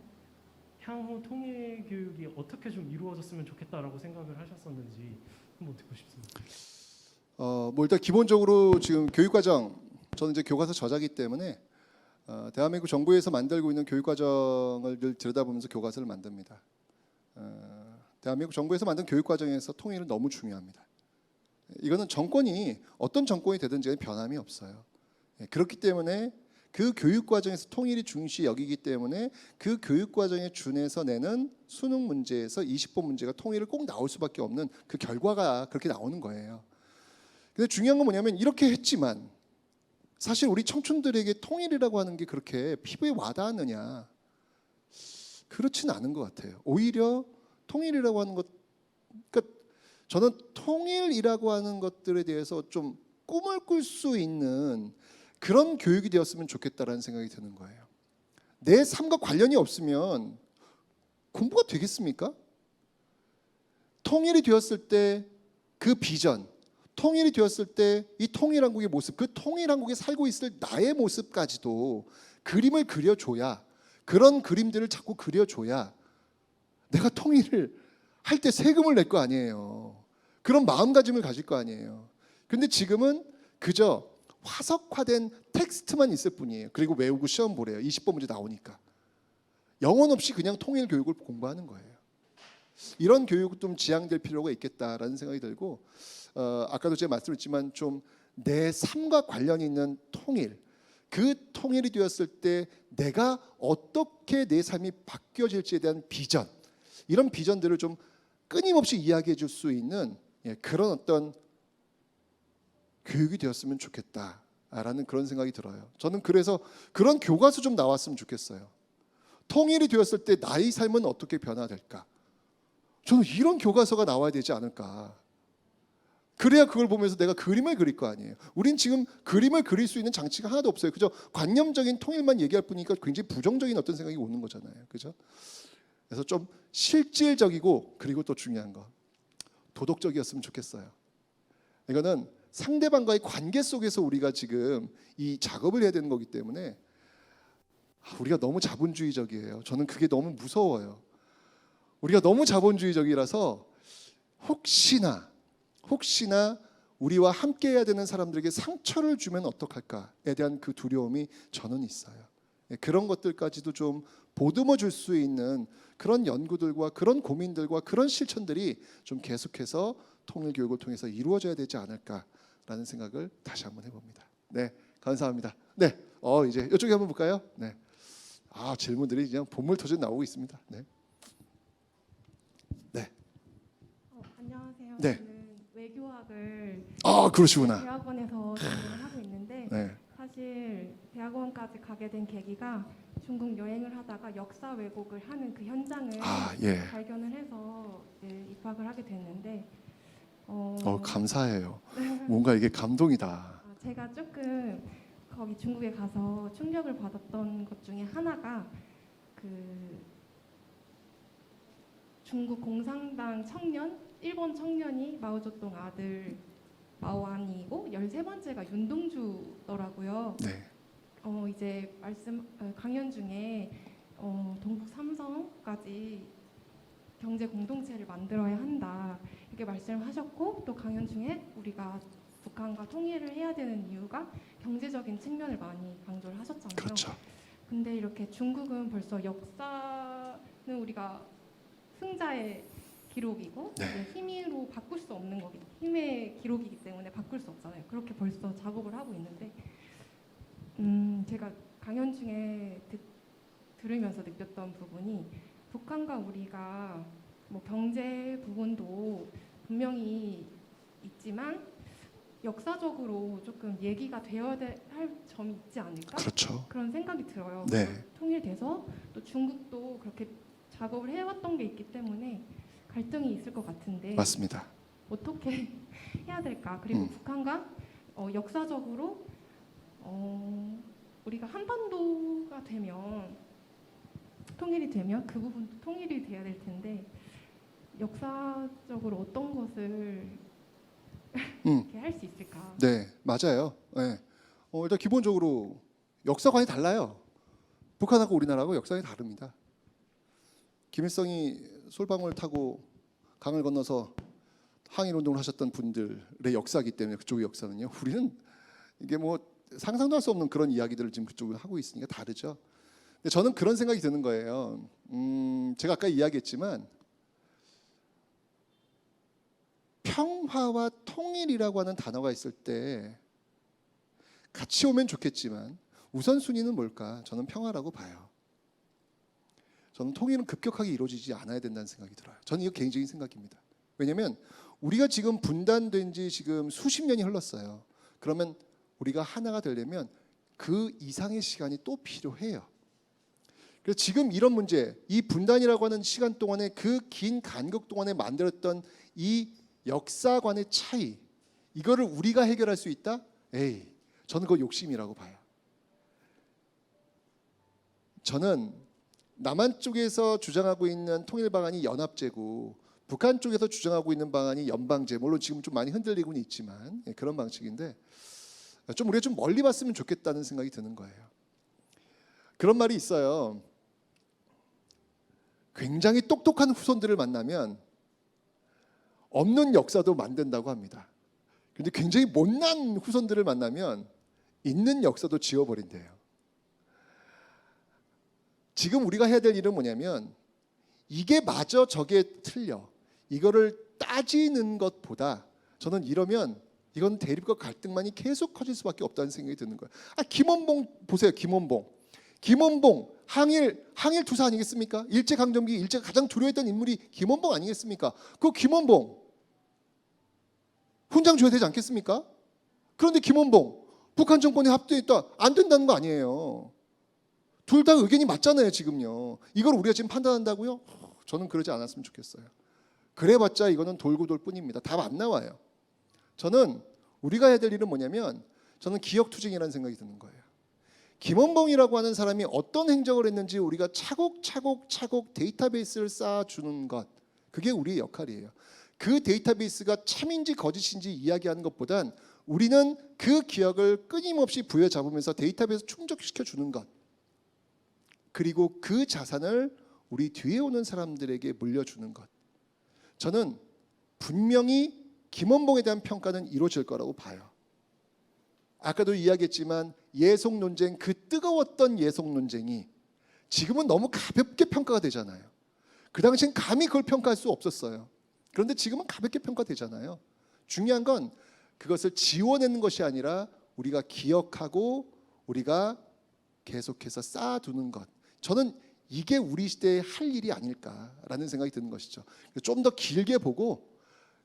향후 통일 교육이 어떻게 좀 이루어졌으면 좋겠다라고 생각을 하셨었는지 한번 듣고 싶습니다. 뭐 일단 기본적으로 지금 교육과정 저는 이제 교과서 저자기 때문에 대한민국 정부에서 만들고 있는 교육과정을 늘 들여다보면서 교과서를 만듭니다. 대한민국 정부에서 만든 교육과정에서 통일은 너무 중요합니다. 이거는 정권이 어떤 정권이 되든지 변함이 없어요. 그렇기 때문에 그 교육 과정에서 통일이 중시 여기기 때문에 그 교육 과정에 준해서 내는 수능 문제에서 20번 문제가 통일을 꼭 나올 수밖에 없는 그 결과가 그렇게 나오는 거예요. 근데 중요한 건 뭐냐면 이렇게 했지만 사실 우리 청춘들에게 통일이라고 하는 게 그렇게 피부에 와닿느냐? 그렇지는 않은 것 같아요. 오히려 통일이라고 하는 것, 그러니까 저는 통일이라고 하는 것들에 대해서 좀 꿈을 꿀 수 있는 그런 교육이 되었으면 좋겠다라는 생각이 드는 거예요. 내 삶과 관련이 없으면 공부가 되겠습니까? 통일이 되었을 때 그 비전, 통일이 되었을 때 이 통일한국의 모습, 그 통일한국에 살고 있을 나의 모습까지도 그림을 그려줘야, 그런 그림들을 자꾸 그려줘야 내가 통일을 할 때 세금을 낼 거 아니에요. 그런 마음가짐을 가질 거 아니에요. 근데 지금은 그저 화석화된 텍스트만 있을 뿐이에요. 그리고 외우고 시험 보래요. 20번 문제 나오니까. 영혼 없이 그냥 통일 교육을 공부하는 거예요. 이런 교육은 좀 지양될 필요가 있겠다라는 생각이 들고, 아까도 제가 말씀드렸지만 좀 내 삶과 관련이 있는 통일, 그 통일이 되었을 때 내가 어떻게 내 삶이 바뀌어질지에 대한 비전, 이런 비전들을 좀 끊임없이 이야기해 줄 수 있는 그런 어떤 교육이 되었으면 좋겠다라는 그런 생각이 들어요. 저는 그래서 그런 교과서 좀 나왔으면 좋겠어요. 통일이 되었을 때 나의 삶은 어떻게 변화될까? 저는 이런 교과서가 나와야 되지 않을까. 그래야 그걸 보면서 내가 그림을 그릴 거 아니에요. 우린 지금 그림을 그릴 수 있는 장치가 하나도 없어요. 그죠? 관념적인 통일만 얘기할 뿐이니까 굉장히 부정적인 어떤 생각이 오는 거잖아요. 그죠? 그래서 좀 실질적이고, 그리고 또 중요한 거, 도덕적이었으면 좋겠어요. 이거는 상대방과의 관계 속에서 우리가 지금 이 작업을 해야 되는 거기 때문에 우리가 너무 자본주의적이에요. 저는 그게 너무 무서워요. 우리가 너무 자본주의적이라서 혹시나 우리와 함께 해야 되는 사람들에게 상처를 주면 어떡할까에 대한 그 두려움이 저는 있어요. 그런 것들까지도 좀 보듬어 줄 수 있는 그런 연구들과 그런 고민들과 그런 실천들이 좀 계속해서 통일 교육을 통해서 이루어져야 되지 않을까라는 생각을 다시 한번 해봅니다. 네, 감사합니다. 네, 이제 이쪽에 한번 볼까요? 네, 질문들이 그냥 본물 터져 나오고 있습니다. 네, 안녕하세요. 네. 저는 외교학을 그러시구나. 대학원에서 전공을 하고 있는데 네, 사실 대학원까지 가게 된 계기가 중국 여행을 하다가 역사 왜곡을 하는 그 현장을 예. 발견을 해서 입학을 하게 됐는데 감사해요. 뭔가 이게 감동이다. 제가 조금 거기 중국에 가서 충격을 받았던 것 중에 하나가 그 중국 공산당 청년, 일본 청년이 마오쩌둥 아들 마오안이고 13번째가 윤동주더라고요. 네, 이제 강연 중에 동북 삼성까지 경제 공동체를 만들어야 한다 이렇게 말씀하셨고, 또 강연 중에 우리가 북한과 통일을 해야 되는 이유가 경제적인 측면을 많이 강조를 하셨잖아요. 그렇죠. 근데 이렇게 중국은 벌써 역사는 우리가 승자의 기록이고 네. 이제 힘으로 바꿀 수 없는 거기, 힘의 기록이기 때문에 바꿀 수 없잖아요. 그렇게 벌써 작업을 하고 있는데 제가 강연 중에 들으면서 느꼈던 부분이 북한과 우리가 뭐 경제 부분도 분명히 있지만 역사적으로 조금 얘기가 되어야 할 점이 있지 않을까? 그렇죠. 그런 생각이 들어요. 네. 통일돼서 또 중국도 그렇게 작업을 해왔던 게 있기 때문에 갈등이 있을 것 같은데 맞습니다. 어떻게 해야 될까? 그리고 북한과 역사적으로 우리가 한반도가 되면 통일이 되면 그 부분도 통일이 돼야 될 텐데 역사적으로 어떤 것을 이렇게 할 수 있을까? 네, 맞아요. 네. 일단 기본적으로 역사관이 달라요. 북한하고 우리나라하고 역사관이 다릅니다. 김일성이 솔방울 타고 강을 건너서 항일 운동을 하셨던 분들의 역사이기 때문에 그쪽의 역사는요. 우리는 이게 뭐 상상도 할 수 없는 그런 이야기들을 지금 그쪽은 하고 있으니까 다르죠. 근데 저는 그런 생각이 드는 거예요. 제가 아까 이야기했지만 평화와 통일이라고 하는 단어가 있을 때 같이 오면 좋겠지만 우선순위는 뭘까? 저는 평화라고 봐요. 저는 통일은 급격하게 이루어지지 않아야 된다는 생각이 들어요. 저는 이거 개인적인 생각입니다. 왜냐하면 우리가 지금 분단된 지 지금 수십 년이 흘렀어요. 그러면 우리가 하나가 되려면 그 이상의 시간이 또 필요해요. 그래서 지금 이런 문제, 이 분단이라고 하는 시간 동안에 그 긴 간격 동안에 만들었던 이 역사관의 차이, 이거를 우리가 해결할 수 있다? 에이, 저는 그거 욕심이라고 봐요. 저는 남한 쪽에서 주장하고 있는 통일 방안이 연합제고 북한 쪽에서 주장하고 있는 방안이 연방제, 물론 지금 좀 많이 흔들리고는 있지만 그런 방식인데 좀 우리가 좀 멀리 봤으면 좋겠다는 생각이 드는 거예요. 그런 말이 있어요. 굉장히 똑똑한 후손들을 만나면 없는 역사도 만든다고 합니다. 그런데 굉장히 못난 후손들을 만나면 있는 역사도 지워버린대요. 지금 우리가 해야 될 일은 뭐냐면 이게 맞아 저게 틀려 이거를 따지는 것보다 저는 이러면 이건 대립과 갈등만이 계속 커질 수밖에 없다는 생각이 드는 거예요. 김원봉 보세요. 김원봉 항일 투사 아니겠습니까? 일제강점기 일제가 가장 두려워했던 인물이 김원봉 아니겠습니까? 그 김원봉 훈장 줘야 되지 않겠습니까? 그런데 김원봉 북한 정권에 합류했다 안 된다는 거 아니에요. 둘 다 의견이 맞잖아요. 지금요. 이걸 우리가 지금 판단한다고요? 저는 그러지 않았으면 좋겠어요. 그래봤자 이거는 돌고 돌 뿐입니다. 답 안 나와요. 저는 우리가 해야 될 일은 뭐냐면 저는 기억투쟁이라는 생각이 드는 거예요. 김원봉이라고 하는 사람이 어떤 행적을 했는지 우리가 차곡차곡 데이터베이스를 쌓아주는 것, 그게 우리의 역할이에요. 그 데이터베이스가 참인지 거짓인지 이야기하는 것보단 우리는 그 기억을 끊임없이 부여잡으면서 데이터베이스 충족시켜 주는 것, 그리고 그 자산을 우리 뒤에 오는 사람들에게 물려주는 것. 저는 분명히 김원봉에 대한 평가는 이루어질 거라고 봐요. 아까도 이야기했지만 예속 논쟁, 그 뜨거웠던 예속 논쟁이 지금은 너무 가볍게 평가가 되잖아요. 그 당시엔 감히 그걸 평가할 수 없었어요. 그런데 지금은 가볍게 평가되잖아요. 중요한 건 그것을 지워내는 것이 아니라 우리가 기억하고 우리가 계속해서 쌓아두는 것. 저는 이게 우리 시대에 할 일이 아닐까라는 생각이 드는 것이죠. 좀 더 길게 보고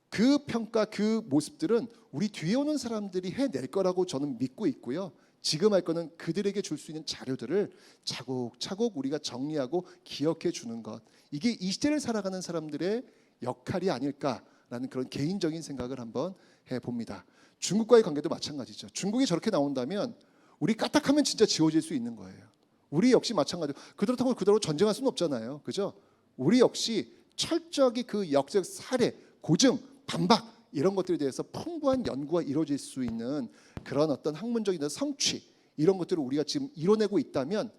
그 평가, 그 모습들은 우리 뒤에 오는 사람들이 해낼 거라고 저는 믿고 있고요. 지금 할 거는 그들에게 줄 수 있는 자료들을 차곡차곡 우리가 정리하고 기억해 주는 것. 이게 이 시대를 살아가는 사람들의 역할이 아닐까라는 그런 개인적인 생각을 한번 해봅니다. 중국과의 관계도 마찬가지죠. 중국이 저렇게 나온다면 우리 까딱하면 진짜 지워질 수 있는 거예요. 우리 역시 마찬가지로 그렇다고 그대로 전쟁할 수는 없잖아요. 그죠? 우리 역시 철저하게 그 역사적 사례, 고증, 반박 이런 것들에 대해서 풍부한 연구가 이루어질 수 있는 그런 어떤 학문적인 성취 이런 것들을 우리가 지금 이뤄내고 있다면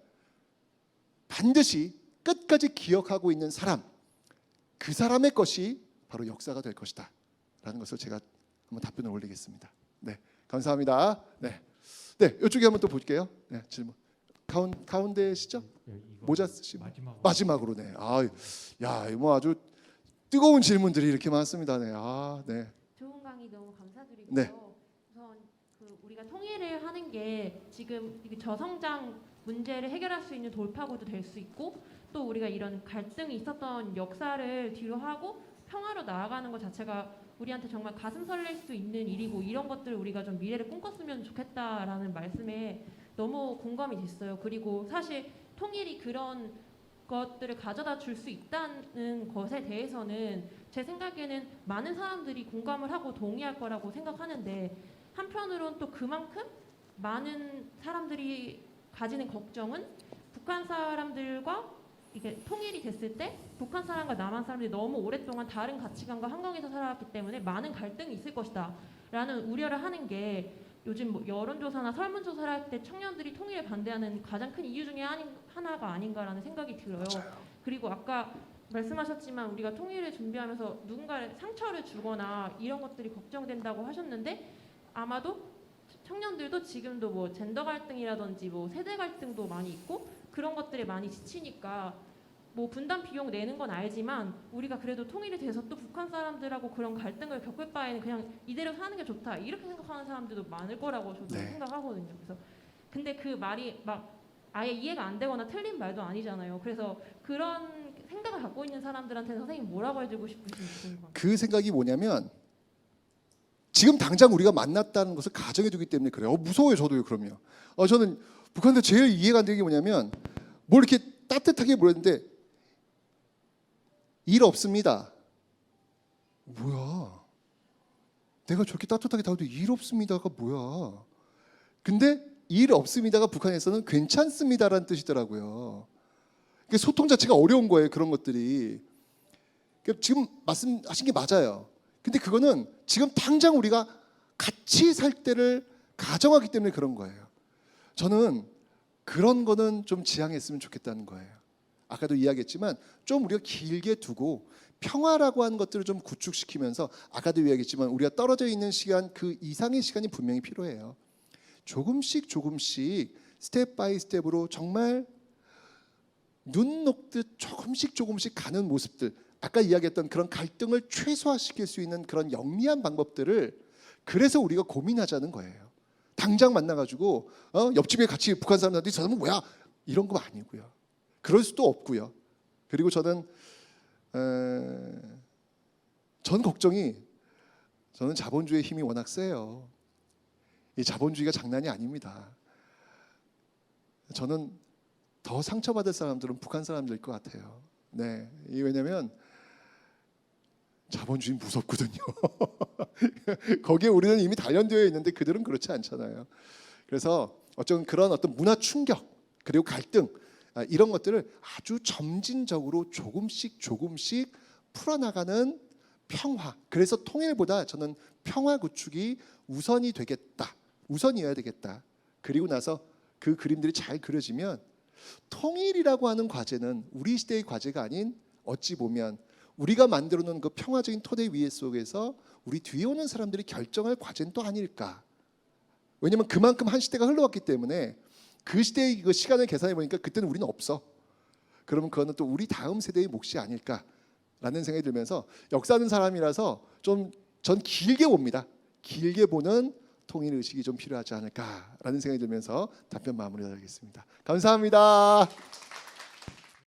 반드시 끝까지 기억하고 있는 사람, 그 사람의 것이 바로 역사가 될 것이다 라는 것을 제가 한번 답변을 올리겠습니다. 네, 감사합니다. 네, 이쪽에 한번 또 볼게요. 네, 질문. 가운데시죠? 모자 쓰시고 마지막으로 네. 뭐 아주 뜨거운 질문들이 이렇게 많습니다. 네. 네. 좋은 강의 너무 감사드리고요. 네. 우선 우리가 통일을 하는 게 지금 저성장 문제를 해결할 수 있는 돌파구도 될 수 있고 또 우리가 이런 갈등이 있었던 역사를 뒤로 하고 평화로 나아가는 것 자체가 우리한테 정말 가슴 설렐 수 있는 일이고 이런 것들을 우리가 좀 미래를 꿈꿨으면 좋겠다라는 말씀에 너무 공감이 됐어요. 그리고 사실 통일이 그런 것들을 가져다 줄 수 있다는 것에 대해서는 제 생각에는 많은 사람들이 공감을 하고 동의할 거라고 생각하는데 한편으로는 또 그만큼 많은 사람들이 가지는 걱정은 북한 사람들과 이게 통일이 됐을 때 북한 사람과 남한 사람들이 너무 오랫동안 다른 가치관과 환경에서 살아왔기 때문에 많은 갈등이 있을 것이다 라는 우려를 하는 게 요즘 뭐 여론조사나 설문조사를 할 때 청년들이 통일에 반대하는 가장 큰 이유 중에 하나가 아닌가라는 생각이 들어요. 맞아요. 그리고 아까 말씀하셨지만 우리가 통일을 준비하면서 누군가를 상처를 주거나 이런 것들이 걱정된다고 하셨는데 아마도 청년들도 지금도 뭐 젠더 갈등이라든지 뭐 세대 갈등도 많이 있고 그런 것들에 많이 지치니까 뭐 분담 비용 내는 건 알지만 우리가 그래도 통일이 돼서 또 북한 사람들하고 그런 갈등을 겪을 바에는 그냥 이대로 사는 게 좋다 이렇게 생각하는 사람들도 많을 거라고 저도 네. 생각하거든요. 그래서 근데 그 말이 막 아예 이해가 안 되거나 틀린 말도 아니잖아요. 그래서 그런 생각을 갖고 있는 사람들한테는 선생님 뭐라고 해주고 싶으신지 궁금합니다. 그 생각이 뭐냐면 지금 당장 우리가 만났다는 것을 가정해 두기 때문에 그래요. 무서워요, 저도요. 그러면 저는 북한한테 제일 이해가 안 되는 게 뭐냐면 뭘 이렇게 따뜻하게 물었는데 일 없습니다. 뭐야? 내가 저렇게 따뜻하게 다루도 일 없습니다가 뭐야? 근데 일 없습니다가 북한에서는 괜찮습니다라는 뜻이더라고요. 그러니까 소통 자체가 어려운 거예요. 그런 것들이. 그러니까 지금 말씀하신 게 맞아요. 근데 그거는 지금 당장 우리가 같이 살 때를 가정하기 때문에 그런 거예요. 저는 그런 거는 좀 지향했으면 좋겠다는 거예요. 아까도 이야기했지만 좀 우리가 길게 두고 평화라고 하는 것들을 좀 구축시키면서 아까도 이야기했지만 우리가 떨어져 있는 시간 그 이상의 시간이 분명히 필요해요. 조금씩 스텝 바이 스텝으로 정말 눈 녹듯 조금씩 가는 모습들, 아까 이야기했던 그런 갈등을 최소화시킬 수 있는 그런 영리한 방법들을 그래서 우리가 고민하자는 거예요. 당장 만나가지고 옆집에 같이 북한 사람들한테 저 사람은 뭐야 이런 거 아니고요. 그럴 수도 없고요. 그리고 저는 저는 자본주의의 힘이 워낙 세요. 이 자본주의가 장난이 아닙니다. 저는 더 상처받을 사람들은 북한 사람들일 것 같아요. 네, 왜냐하면 자본주의 무섭거든요. 거기에 우리는 이미 단련되어 있는데 그들은 그렇지 않잖아요. 그래서 그런 어떤 문화 충격 그리고 갈등 이런 것들을 아주 점진적으로 조금씩 풀어나가는 평화. 그래서 통일보다 저는 평화 구축이 우선이어야 되겠다. 그리고 나서 그 그림들이 잘 그려지면 통일이라고 하는 과제는 우리 시대의 과제가 아닌 어찌 보면 우리가 만들어 놓은 그 평화적인 토대 위에 속에서 우리 뒤에 오는 사람들이 결정할 과제는 또 아닐까. 왜냐하면 그만큼 한 시대가 흘러왔기 때문에 그 시대의 그 시간을 계산해 보니까 그때는 우리는 없어. 그러면 그거는 또 우리 다음 세대의 몫이 아닐까라는 생각이 들면서 역사하는 사람이라서 좀 전 길게 봅니다. 길게 보는 통일 의식이 좀 필요하지 않을까라는 생각이 들면서 답변 마무리하겠습니다. 감사합니다.